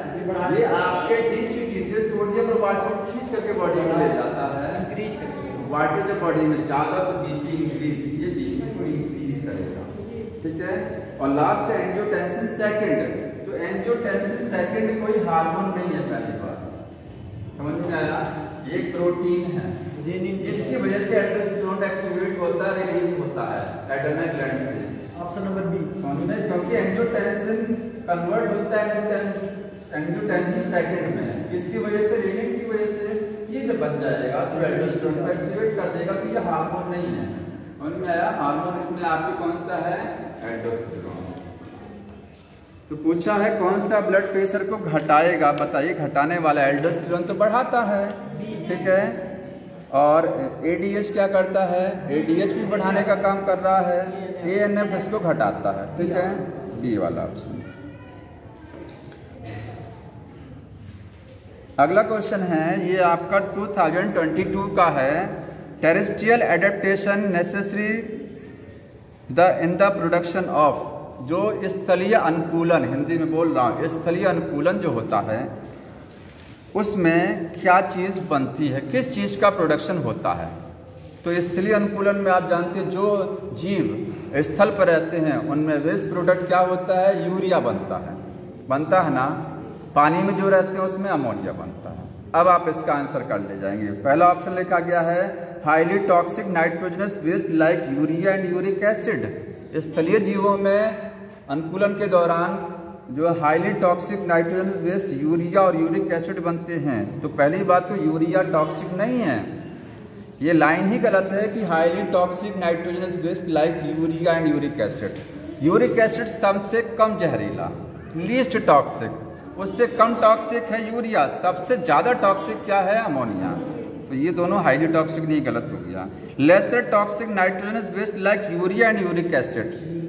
ये आपके डीसीटी से सोडियम और वाटर खींच करके बॉडी में ले जाता है, इंक्रीज करेगा। वाटर जब बॉडी में ज्यादा तो बीपी इंक्रीज, ये बीपी को इंक्रीज करेगा, ठीक है। और लास्ट है एंजियोटेंसिन सेकंड। तो एंजियोटेंसिन सेकंड कोई हार्मोन नहीं है, पहली बार समझ में आया? ये प्रोटीन है जिसकी वजह से एल्डोस्टेरोन एक्टिवेट होता है, रिलीज होता है एड्रेनल ग्लैंड से। ऑप्शन नंबर बी, क्योंकि एंजियोटेंसिन कन्वर्ट होता है एंजियोटेंसिन सेकंड में, इसकी वजह से, रेनिन की वजह से ये जब बन जाएगा तो एल्डोस्टेरोन को एक्टिवेट कर देगा। तो ये हार्मोन नहीं है, समझ में आया? हार्मोन इसमें आपके कौन सा है? एल्डोस्टेरोन। तो पूछा है कौन सा ब्लड प्रेशर को घटाएगा, बताइए घटाने वाला। एल्डोस्टेरोन तो बढ़ाता है, ठीक है, और एडीएच क्या करता है? एडीएच भी बढ़ाने का काम कर रहा है, एएनएफ इसको घटाता है, ठीक है, बी वाला ऑप्शन। अगला क्वेश्चन है, ये आपका 2022 का है। Terrestrial adaptation necessary in the production of, जो स्थलीय अनुकूलन, हिंदी में बोल रहा हूँ, स्थलीय अनुकूलन जो होता है उसमें क्या चीज़ बनती है, किस चीज़ का प्रोडक्शन होता है? तो स्थलीय अनुकूलन में आप जानते हैं जो जीव स्थल पर रहते हैं उनमें वेस्ट प्रोडक्ट क्या होता है? यूरिया बनता है ना। पानी में जो रहते हैं उसमें अमोनिया बनता है। अब आप इसका आंसर कर ले जाएंगे। पहला ऑप्शन लिखा गया है highly toxic nitrogenous waste like urea and uric acid. स्थलीय जीवों में अनुकूलन के दौरान जो highly toxic nitrogen waste urea और यूरिक एसिड बनते हैं। तो पहली बात तो यूरिया टॉक्सिक नहीं है, ये लाइन ही गलत है कि highly toxic nitrogenous waste like urea and uric acid. Uric acid सबसे कम जहरीला, लीस्ट टॉक्सिक, उससे कम टॉक्सिक है यूरिया, सबसे ज़्यादा टॉक्सिक क्या है? अमोनिया। तो ये दोनों हाईली टॉक्सिक नहीं, गलत हो गया। Lesser toxic nitrogenous waste like urea and uric acid.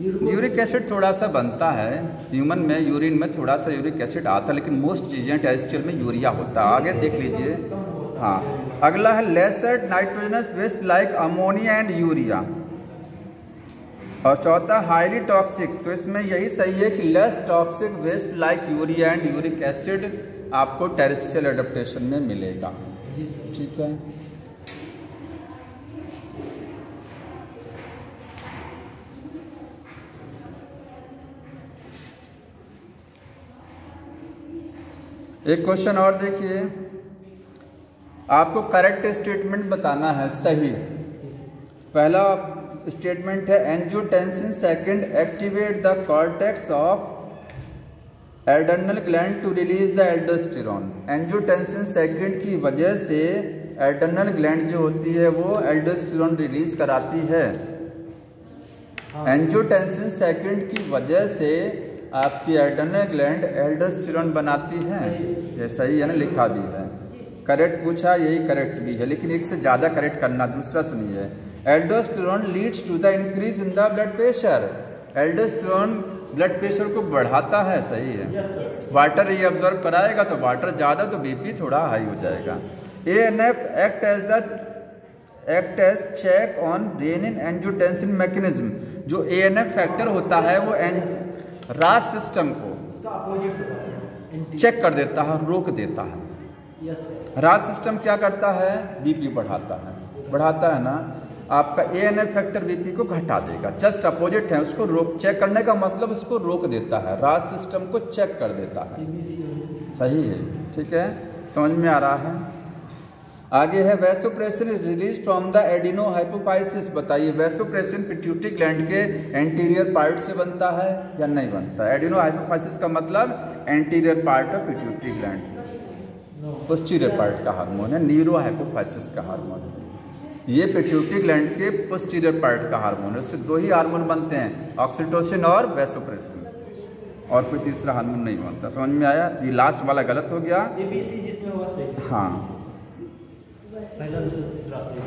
Uric acid थोड़ा सा बनता है ह्यूमन में, यूरिन में थोड़ा सा यूरिक एसिड आता है, लेकिन मोस्ट चीज़ें टेरेस्ट्रियल में यूरिया होता है। आगे देख लीजिए। हाँ, अगला है lesser nitrogenous waste like ammonia and urea. और चौथा हाईली टॉक्सिक, तो इसमें यही सही है कि less toxic waste like urea and uric acid आपको टेरेस्ट्रियल एडेप्टेशन में मिलेगा, ठीक है। एक क्वेश्चन और देखिए, आपको करेक्ट स्टेटमेंट बताना है, सही। पहला स्टेटमेंट है angiotensin second activate the cortex of adrenal gland to release the aldosterone. Angiotensin second की वजह से एड्रेनल ग्लैंड जो होती है वो एल्डोस्टेरोन रिलीज कराती है। एंजियोटेंसिन सेकंड की वजह से आपकी एड्रेनल ग्लैंड एल्डोस्टेरोन बनाती है, ये सही है ना, लिखा भी है। करेक्ट पूछा, यही करेक्ट भी है, लेकिन एक से ज़्यादा करेक्ट करना। दूसरा सुनिए, aldosterone leads to the increase in the blood pressure. Aldosterone blood pressure को बढ़ाता है, सही है। वाटर ये ऑब्जर्व कराएगा तो वाटर ज़्यादा तो बीपी थोड़ा हाई हो जाएगा। ANF act as check on renin angiotensin mechanism. जो एएनएफ फैक्टर होता है वो रास सिस्टम को चेक कर देता है, रोक देता है। रास सिस्टम क्या करता है? बीपी बढ़ाता है ना। आपका एएनएफ फैक्टर बीपी को घटा देगा, जस्ट अपोजिट है, उसको रोक, चेक करने का मतलब उसको रोक देता है, रास सिस्टम को चेक कर देता है, सही है, ठीक है। समझ में आ रहा है। आगे है vasopressin is release from the adeno hypophysis. बताइए वैसोप्रेसिन पिट्यूटरी ग्लैंड के एंटीरियर पार्ट से बनता है या नहीं बनता है? एडिनो हाइपोफाइसिस का मतलब anterior part of pituitary gland, posterior part का हार्मोन है। न्यूरो हाइपोफाइसिस का हार्मोन है। ये पिट्यूटरी ग्लैंड के पोस्टीरियर पार्ट का हार्मोन है। उससे दो ही हार्मोन बनते हैं, ऑक्सीटोसिन और वैसोप्रेसिन, और कोई तीसरा हार्मोन नहीं बनता। समझ में आया? ये लास्ट वाला गलत हो गया। ABC जिसमें हुआ सही। हाँ, पहला दूसरा तीसरा सही।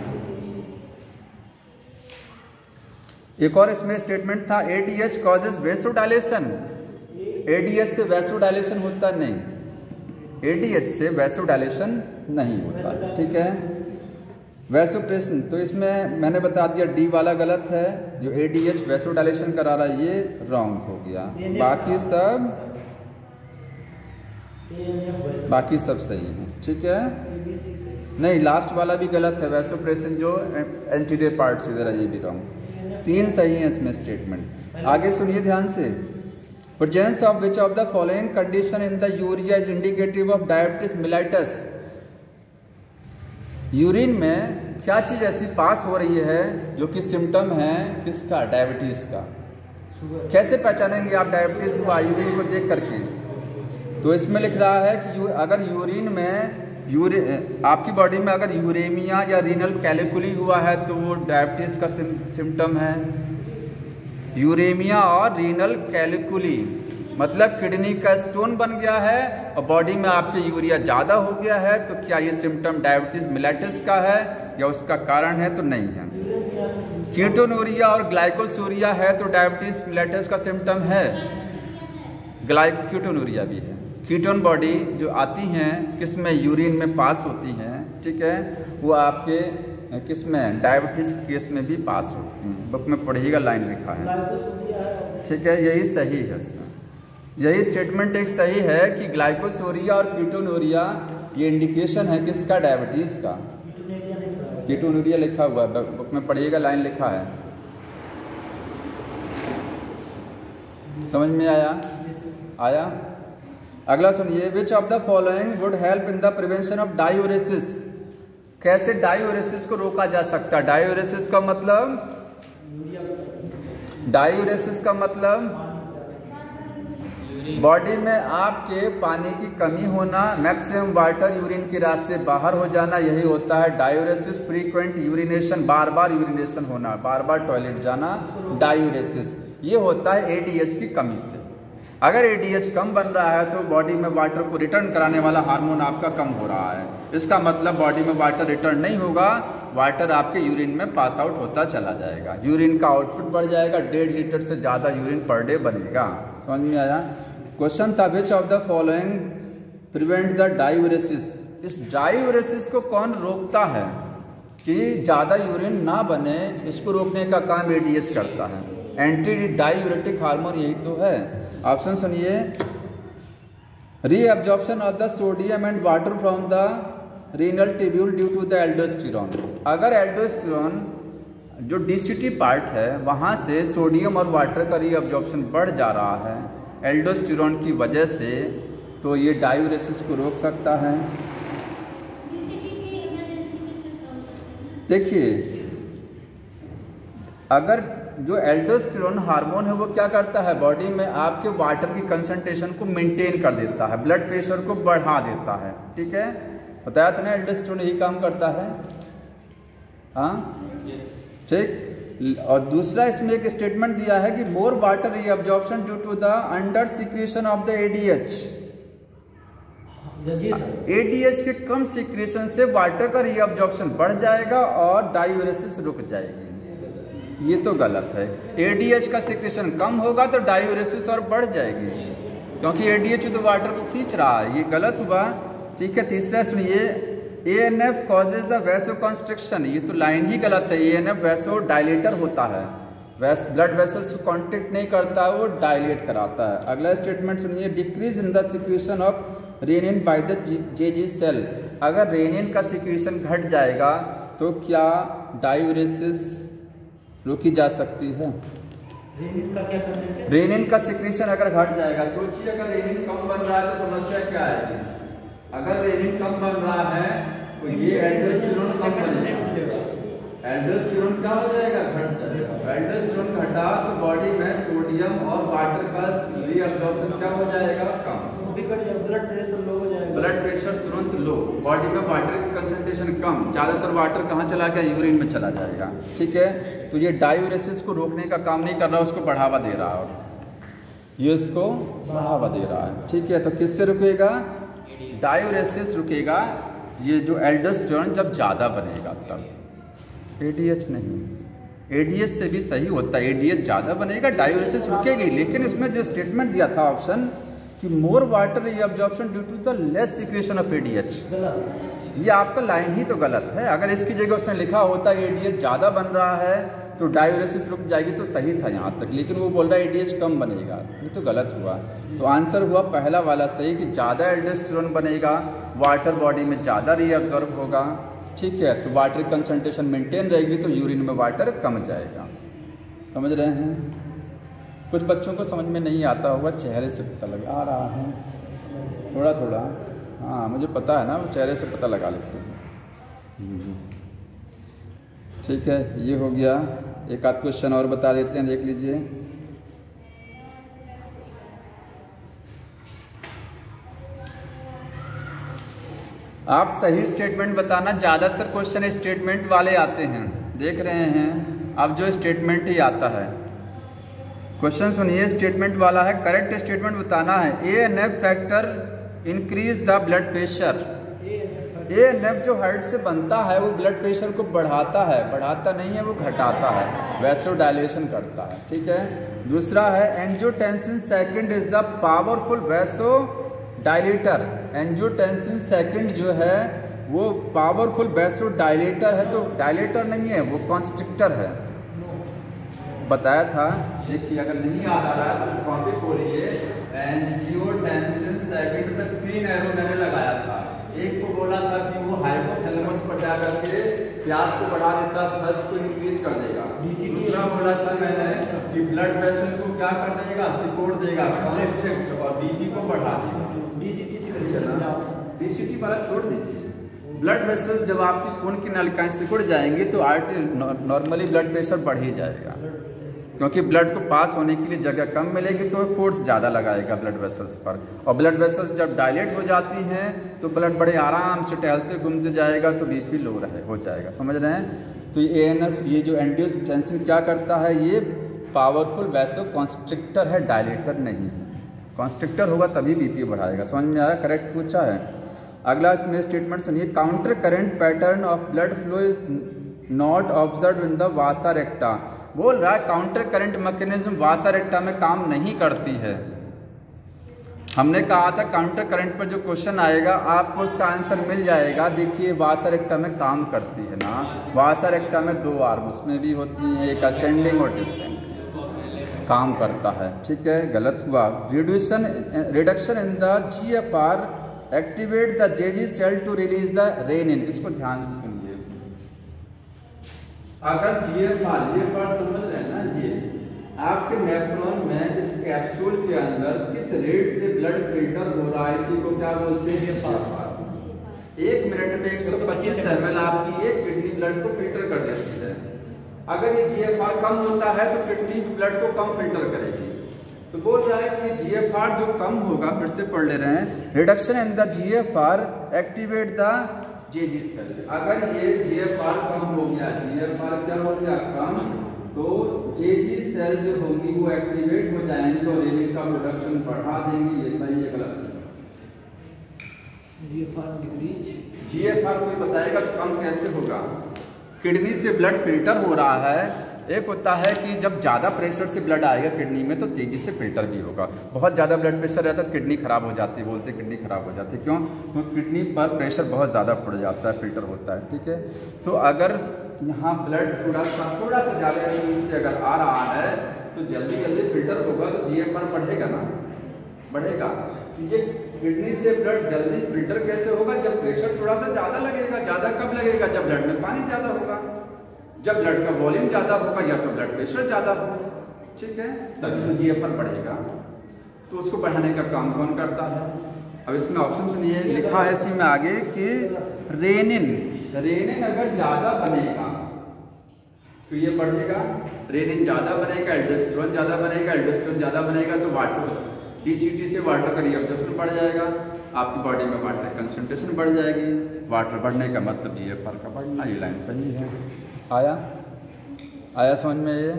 एक और इसमें स्टेटमेंट था ADH कॉजेज वैसोडाइलेशन। ADH से वैसोडाइलेशन होता नहीं, ADH से वैसोडाइलेशन नहीं होता। ठीक है, वैसोप्रेसिन तो इसमें मैंने बता दिया D वाला गलत है, जो ADH वैसोडाइलेशन करा रहा है ये रॉन्ग हो गया। बाकी सब सही है। ठीक है, नहीं लास्ट वाला भी गलत है, वैसोप्रेसिन जो एंटीरियर पार्ट से इधर है ये भी रॉन्ग। 3 सही है इसमें स्टेटमेंट। आगे सुनिए ध्यान से। Presence of which of the following condition in the urea is indicative of diabetes mellitus. Urine में क्या चीज ऐसी पास हो रही है जो कि सिम्टम है किसका? डायबिटीज का। कैसे पहचानेंगे आप डायबिटीज हुआ? यूरिन को देख करके। तो इसमें लिख रहा है कि अगर यूरिन में आपकी बॉडी में अगर यूरेमिया या रीनल कैलिकुली हुआ है तो वो डायबिटीज का सिम्टम है। यूरेमिया और रीनल कैलिकुली मतलब किडनी का स्टोन बन गया है और बॉडी में आपके यूरिया ज़्यादा हो गया है, तो क्या ये सिम्टम डायबिटीज मिलाइटिस का है या उसका कारण है? तो नहीं है। कीटोनूरिया और ग्लाइकोसूरिया है तो डायबिटीज मिलाइटिस का सिम्टम है। कीटोनूरिया भी है। कीटोन बॉडी जो आती हैं किसमें? यूरिन में पास होती हैं। ठीक है, वो आपके किसमें? डायबिटीज केस में भी पास होती हैं। बुक में पढ़िएगा, लाइन लिखा है। ठीक है, यही सही है इसमें। यही स्टेटमेंट एक सही है कि ग्लाइकोसूरिया और कीटोनूरिया ये इंडिकेशन है किसका? डायबिटीज का। कीटोनूरिया लिखा हुआ है, बुक में पढ़िएगा, लाइन लिखा है। समझ में आया? अगला सुनिए। Which of the following would help in the prevention of diuresis. कैसे डायूरेसिस को रोका जा सकता है? डायूरेसिस का मतलब बॉडी में आपके पानी की कमी होना, मैक्सिमम वाटर यूरिन के रास्ते बाहर हो जाना, यही होता है डायूरेसिस। फ्रीक्वेंट यूरिनेशन, बार बार यूरिनेशन होना, बार बार टॉयलेट जाना, डायूरेसिस। ये होता है ADH की कमी से। अगर ADH कम बन रहा है तो बॉडी में वाटर को रिटर्न कराने वाला हार्मोन आपका कम हो रहा है। इसका मतलब बॉडी में वाटर रिटर्न नहीं होगा, वाटर आपके यूरिन में पास आउट होता चला जाएगा। यूरिन का आउटपुट बढ़ जाएगा, 1.5 लीटर से ज़्यादा यूरिन पर डे बनेगा। समझ में आया? क्वेश्चन था विच of the following prevent the diuresis. इस डायूरेसिस को कौन रोकता है कि ज़्यादा यूरिन ना बने? इसको रोकने का काम ADH करता है। एंटी डायूरेटिक हार्मोन यही तो है। ऑप्शन सुनिए। Reabsorption of the sodium and water from the renal tubule due to the aldosterone. अगर एल्डोस्टेरोन जो DCT पार्ट है वहाँ से सोडियम और वाटर का रीअब्जॉर्प्शन बढ़ जा रहा है एल्डोस्टेरोन की वजह से, तो ये डायूरेसिस को रोक सकता है। देखिए, अगर जो एल्डोस्टेरोन हार्मोन है वो क्या करता है? बॉडी में आपके वाटर की कंसंट्रेशन को मेंटेन कर देता है, ब्लड प्रेशर को बढ़ा देता है। ठीक है, बताया था ना, एल्डोस्टेरोन यही काम करता है। हाँ, ठीक। और दूसरा इसमें एक स्टेटमेंट दिया है कि more water reabsorption due to the under secretion of the ADH। ADH के कम सिक्रीशन से वाटर का रीअब्जॉर्प्शन बढ़ जाएगा और डायूरेसिस रुक जाएगी। ये तो गलत है। ADH का सिक्रीशन कम होगा तो डायूरेसिस और बढ़ जाएगी, क्योंकि ADH तो वाटर को खींच रहा है। ये गलत हुआ। ठीक है, तीसरा सुनिए। ANF causes the vaso constriction. ये तो लाइन ही गलत है। ANF वैसो डायलेटर होता है, ब्लड वेसल्स को कॉन्ट्रैक्ट नहीं करता, वो डायलेट कराता है। अगला स्टेटमेंट सुनिए। Decrease in the secretion of renin by the JG cell. अगर रेनिन का सिक्रीशन घट जाएगा तो क्या डायूरेसिस रोकी जा सकती है? रेनिन का क्या करने से? रेनिन का सिक्रीशन अगर घट जाएगा, सोचिए अगर रेनिन कम बन रहा है तो समस्या क्या आएगी? अगर रेनिन कम बन रहा है तो ये एल्डोस्टेरोन कम बनेगा, एल्डोस्टेरोन क्या हो जाएगा, घट जाएगा। एल्डोस्टेरोन घटा तो बॉडी में सोडियम और वाटर का रीअब्जॉर्प्शन क्या हो जाएगा, कम। ब्लड प्रेशर लो हो जाएगा, ब्लड प्रेशर तुरंत लो, बॉडी में वाटर की कंसंट्रेशन कम, ज़्यादातर वाटर कहाँ चला गया, यूरिन में चला जाएगा। ठीक है, तो ये डायूरेसिस को रोकने का काम नहीं कर रहा, उसको बढ़ावा दे रहा है, ये उसको बढ़ावा दे रहा है। ठीक है, तो किससे रुकेगा, डायूरेसिस रुकेगा, ये जो एल्डोस्टेरोन जब ज़्यादा बनेगा तब। एडीएच नहीं, एडीएच से भी सही होता है, एडीएच ज़्यादा बनेगा, डायूरेसिस रुकेगी। लेकिन इसमें जो स्टेटमेंट दिया था ऑप्शन कि more water reabsorption due to the less secretion of ADH, ये आपका लाइन ही तो गलत है। अगर इसकी जगह उसने लिखा होता है एडीएच ज़्यादा बन रहा है तो डायूरेसिस रुक जाएगी तो सही था यहाँ तक, लेकिन वो बोल रहा है एडीएच कम बनेगा, ये तो गलत हुआ। तो आंसर हुआ पहला वाला सही कि ज़्यादा एल्डोस्टेरोन बनेगा, वाटर बॉडी में ज़्यादा रीअब्जॉर्ब होगा। ठीक है, तो वाटर कंसंट्रेशन मेंटेन रहेगी तो यूरिन में वाटर कम जाएगा। समझ रहे हैं? कुछ बच्चों को समझ में नहीं आता होगा, चेहरे से पता लगा आ रहा है थोड़ा थोड़ा। हाँ, मुझे पता है ना, वो चेहरे से पता लगा लेते हैं। ठीक है, ये हो गया। एक आध क्वेश्चन और बता देते हैं, देख लीजिए। आप सही स्टेटमेंट बताना, ज़्यादातर क्वेश्चन स्टेटमेंट वाले आते हैं, देख रहे हैं। अब जो स्टेटमेंट ही आता है, क्वेश्चन सुनिए, स्टेटमेंट वाला है, करेक्ट स्टेटमेंट बताना है। ANF factor increase the blood pressure. ANF जो हार्ट से बनता है वो ब्लड प्रेशर को बढ़ाता है, बढ़ाता नहीं है, वो घटाता है, वैसोडाइलेशन करता है। ठीक है, दूसरा है angiotensin second is the powerful vasodilator. Angiotensin second जो है वो पावरफुल वैसोडाइलेटर है, तो डायलेटर नहीं है, वो कॉन्स्ट्रिक्टर है, बताया था। देखिए, अगर नहीं आ रहा है तो कॉपी खोलिए। एंजियोटेंसिन सेकंड पे 3 एरो मैंने लगाया था। एक को बोला था कि वो हाइपोथैलेमस पर जा करके प्यास को बढ़ा देता, थर्स्ट को इंक्रीज कर देगा। दूसरा बोला था मैंने कि ब्लड वेसल को क्या कर देगा, सिकोड़ देगा, और बीपी को बढ़ा देगा। डीसीटी वाला छोड़ दीजिए। ब्लड वेसल्स जब आपकी खून की नलिकाएं सिकुड़ जाएंगी तो नॉर्मली ब्लड प्रेशर बढ़ ही जाएगा, क्योंकि ब्लड को पास होने के लिए जगह कम मिलेगी तो फोर्स ज़्यादा लगाएगा ब्लड वेसल्स पर। और ब्लड वेसल्स जब डायलेट हो जाती हैं तो ब्लड बड़े आराम से टहलते घूमते जाएगा तो बीपी लो हो जाएगा। समझ रहे हैं? तो ये एएनएफ, ये जो एंजियोटेंसिन क्या करता है, ये पावरफुल वैसो कॉन्स्ट्रिक्टर है, डायलेटर नहीं है। कॉन्स्ट्रिक्टर होगा तभी बीपी बढ़ाएगा। समझ में आया? करेक्ट पूछा है। अगला इसमें स्टेटमेंट सुनिए, counter current pattern of blood flow is not observe in the वासा रेक्टा। बोल रहा है काउंटर करंट मैकेनिज्म वासा रेक्टा में काम नहीं करती है। हमने कहा था काउंटर करंट पर जो क्वेश्चन आएगा आपको उसका आंसर मिल जाएगा। देखिए, वासा रेक्टा में काम करती है ना, वासा रेक्टा में 2 आर्म उसमें भी होती हैं, एक असेंडिंग और डिसेंडिंग, काम करता है। ठीक है, गलत हुआ। Reduction in the GFR activate the JG cell to release the renin. इसको ध्यान से सुनिए। अगर GFR समझ रहे हैं ना, ये आपके नेफ्रॉन में इस कैप्सूल के अंदर किस रेट से ब्लड फिल्टर हो रहा है, इसी को क्या बोलते हैं, GFR। 1 मिनट में 125 ml आपकी एक किडनी ब्लड को फिल्टर कर देती है। अगर ये GFR कम होता है तो किडनी ब्लड को कम फिल्टर करेगी। तो बोल रहा है कि GFR जो कम होगा, फिर से पढ़ ले रहे हैं, reduction in the GFR activate the JG cell. अगर ये GFR कम हो गया, GFR क्या हो गया, कम, तो JG सेल जो होंगी वो एक्टिवेट हो जाएंगी और रेनिन का प्रोडक्शन बढ़ा देंगी। ये सही है गलत? GFR कोई बताएगा कम कैसे होगा? किडनी से ब्लड फिल्टर हो रहा है। एक होता है कि जब ज़्यादा प्रेशर से ब्लड आएगा किडनी में तो तेज़ी से फिल्टर भी होगा। बहुत ज़्यादा ब्लड प्रेशर रहता है तो किडनी खराब हो जाती है, बोलते किडनी खराब हो जाती है। क्यों? तो किडनी पर प्रेशर बहुत ज़्यादा पड़ जाता है, फिल्टर होता है। ठीक है, तो अगर यहाँ ब्लड थोड़ा सा ज़्यादा स्पीड से अगर आ रहा है तो जल्दी फिल्टर होगा तो GFR बढ़ेगा ना, बढ़ेगा। ये किडनी से ब्लड जल्दी फिल्टर कैसे होगा? जब प्रेशर थोड़ा सा ज़्यादा लगेगा। ज़्यादा कब लगेगा? जब ब्लड में पानी ज़्यादा होगा, जब ब्लड का वॉल्यूम ज़्यादा होगा या तो ब्लड प्रेशर ज़्यादा होगा। ठीक है, तभी तो GFR बढ़ेगा। तो उसको बढ़ाने का काम कौन करता है? अब इसमें ऑप्शन सुनिए, लिखा है इसी में आगे कि रेनिन अगर ज़्यादा बनेगा तो ये बढ़ेगा, रेनिन ज़्यादा बनेगा, एल्डोस्टेरोन ज़्यादा बनेगा, एल्डोस्टेरोन ज़्यादा बनेगा तो वाटर DCT से वाटर का रीअब्जॉर्प्शन बढ़ जाएगा, आपकी बॉडी में वाटर कंसंट्रेशन बढ़ जाएगी। वाटर बढ़ने का मतलब GFR का बढ़ना, ये लाइन सही है। आया समझ में? ये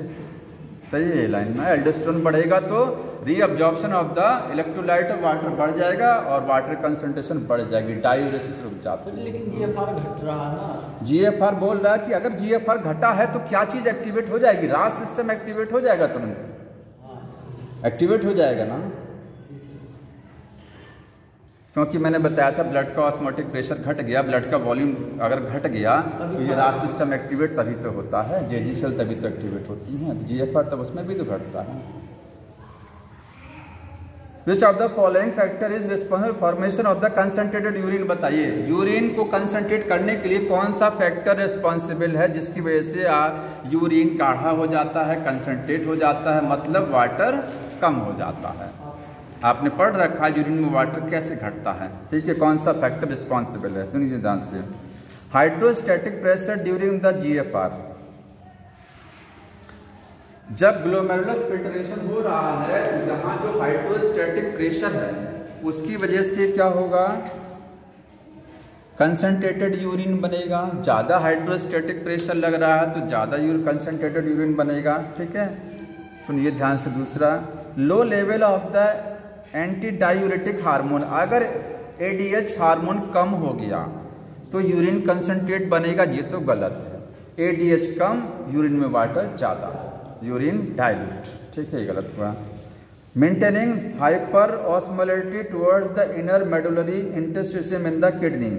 सही है ये लाइन में। एल्डोस्टेरोन बढ़ेगा तो reabsorption of the electrolyte of water बढ़ जाएगा और वाटर कंसंट्रेशन बढ़ जाएगी, डायूरेसिस रुक जाता है। लेकिन GFR घट रहा ना, GFR बोल रहा है कि अगर GFR घटा है तो क्या चीज़ एक्टिवेट हो जाएगी? रास सिस्टम एक्टिवेट हो जाएगा, तुरंत एक्टिवेट हो जाएगा ना, क्योंकि मैंने बताया था ब्लड का ऑस्मोटिक प्रेशर घट गया, ब्लड का वॉल्यूम अगर घट गया तो ये रास सिस्टम एक्टिवेट तभी तो होता है, जेजी सेल तभी तो एक्टिवेट होती हैं, तो GFR तब उसमें भी तो घटता है। विच of the following factor is responsible formation of the concentrated urine? बताइए, यूरिन को कंसंट्रेट करने के लिए कौन सा फैक्टर रिस्पॉन्सिबल है जिसकी वजह से यूरिन गाढ़ा हो जाता है, कंसंट्रेट हो जाता है, मतलब वाटर कम हो जाता है। आपने पढ़ रखा है यूरिन में वाटर कैसे घटता है, ठीक है? कौन सा फैक्टर रिस्पॉन्सिबल है? तो नीचे ध्यान से, hydrostatic pressure during the GFR। जब ग्लोमेरुलस फिल्ट्रेशन हो रहा है तो यहाँ जो हाइड्रोस्टैटिक प्रेशर है उसकी वजह से क्या होगा? कंसंट्रेटेड यूरिन बनेगा। ज़्यादा हाइड्रोस्टैटिक प्रेशर लग रहा है तो ज़्यादा कंसंट्रेटेड यूरिन बनेगा, ठीक है? सुनिए ध्यान से। दूसरा, low level of the anti diuretic hormone, अगर ADH हार्मोन कम हो गया तो यूरिन कंसंट्रेट बनेगा, ये तो गलत है। ADH कम, यूरिन में वाटर ज़्यादा, यूरिन डाइल्यूट, ठीक है? ये गलत हुआ। Maintaining hyper osmolarity towards the inner medullary interstitium in the kidney,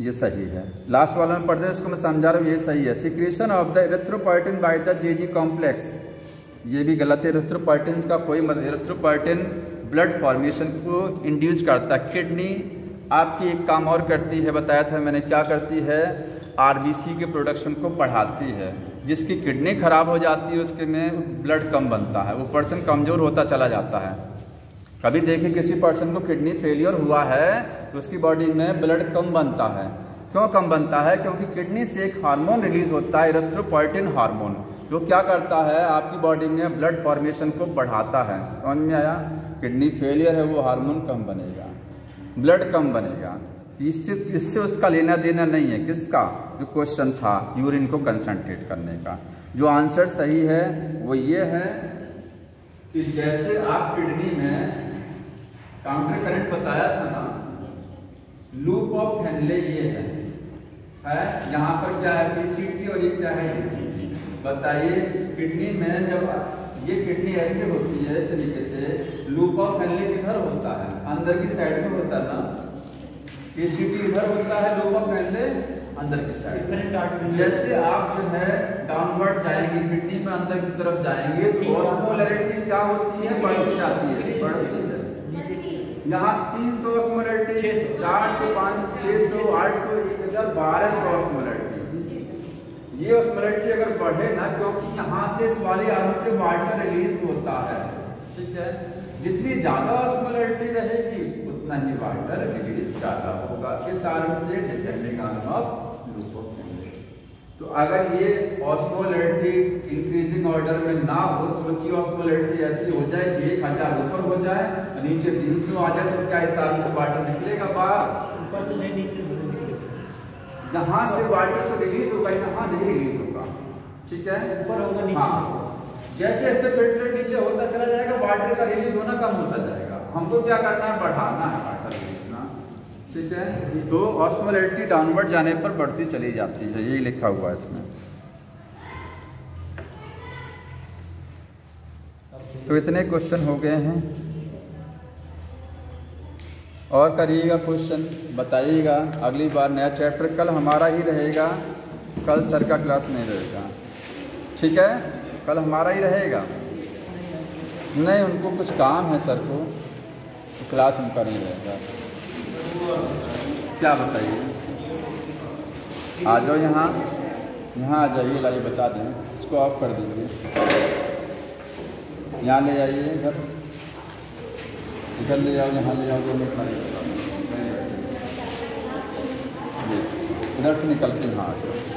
ये सही है। लास्ट वाला में पढ़ते हैं, इसको मैं समझा रहा हूँ, ये सही है। Secretion of the erythropoietin bye the JG complex, ये भी गलत है। एरिथ्रोपोइटिन का कोई मतलब, एरिथ्रोपोइटिन ब्लड फॉर्मेशन को इंड्यूस करता है। किडनी आपकी एक काम और करती है, बताया था मैंने, क्या करती है? RBC के प्रोडक्शन को बढ़ाती है। जिसकी किडनी खराब हो जाती है उसके में ब्लड कम बनता है, वो पर्सन कमज़ोर होता चला जाता है। कभी देखिए किसी पर्सन को किडनी फेलियर हुआ है तो उसकी बॉडी में ब्लड कम बनता है। क्यों कम बनता है? क्योंकि किडनी से एक हार्मोन रिलीज होता है, एरिथ्रोपोइटिन हार्मोन, जो क्या करता है आपकी बॉडी में ब्लड फॉर्मेशन को बढ़ाता है। समझ में आया? किडनी फेलियर है, वो हार्मोन कम बनेगा, ब्लड कम बनेगा। इससे उसका लेना देना नहीं है। किसका? जो क्वेश्चन था यूरिन को कंसंट्रेट करने का। जो आंसर सही है वो ये है कि जैसे आप किडनी में काउंटर करंट बताया था ना, लूप ऑफ हेनले ये है यहाँ पर क्या है? PCT और ये क्या है? DCT। बताइए, किडनी में जब ये किडनी ऐसे होती है इस तरीके से, लूप ऑफ हेनले किधर होता है? अंदर की साइड में होता है ना। PCT इधर होता है, लूप ऑफ हेनले अंदर की साइड। जैसे आप जो है डाउनवर्ड जाएंगे, किडनी में अंदर की तरफ जाएंगे तो ऑस्मोलैरिटी क्या होती है? बढ़ती जाती है, बढ़ती है। यहाँ 300 ऑस्मोलैरिटी, 400, 500, 600, 800, 1000, 1200 ऑस्मोलैरिटी। ये ऑस्मोलैरिटी अगर बढ़े ना, क्योंकि यहाँ से इस वाली आर्म से वाटर रिलीज होता है, ठीक है? जितनी ज्यादा ऑस्मोलैरिटी रहेगी उतना ही वाटर रिलीज ज्यादा होगा। इस आर्म से descending arm of loop of Henley. तो अगर ये ऑस्मोलैरिटी इंक्रीजिंग ऑर्डर में ना हो, सोचिए ऑस्मोलैरिटी ऐसी हो जाए कि 1000 ऊपर हो जाए, नीचे 300 आ जाए, तो क्या इस आर्म से वाटर निकलेगा बाहर? ऊपर से नहीं, नीचे जहाँ से वाटर तो रिलीज होगा, यहाँ नहीं रिलीज होगा, ठीक है? ऊपर होगा, नीचे। हाँ, जैसे जैसे फिल्टर नीचे होता चला जाएगा, वाटर का रिलीज होना कम होता जाएगा। हमको क्या करना है? बढ़ाना है वाटर रिलीजना, ठीक है? तो ऑस्मोलैरिटी डाउनवर्ड जाने पर बढ़ती चली जाती है, यही लिखा हुआ है इसमें। तो इतने क्वेश्चन हो गए हैं, और करिएगा क्वेश्चन, बताइएगा। अगली बार नया चैप्टर कल हमारा ही रहेगा, कल सर का क्लास नहीं रहेगा, ठीक है? कल हमारा ही रहेगा। नहीं, उनको कुछ काम है सर को, तो क्लास उनका नहीं रहेगा। क्या बताइए? आ जाओ यहाँ आ जाइए, लाइए बता दें, इसको ऑफ कर दीजिए, यहाँ ले जाइए इधर। इधर ले जाओ, यहाँ ले जाओ, दोनों साइड इधर से निकलते हैं। हाँ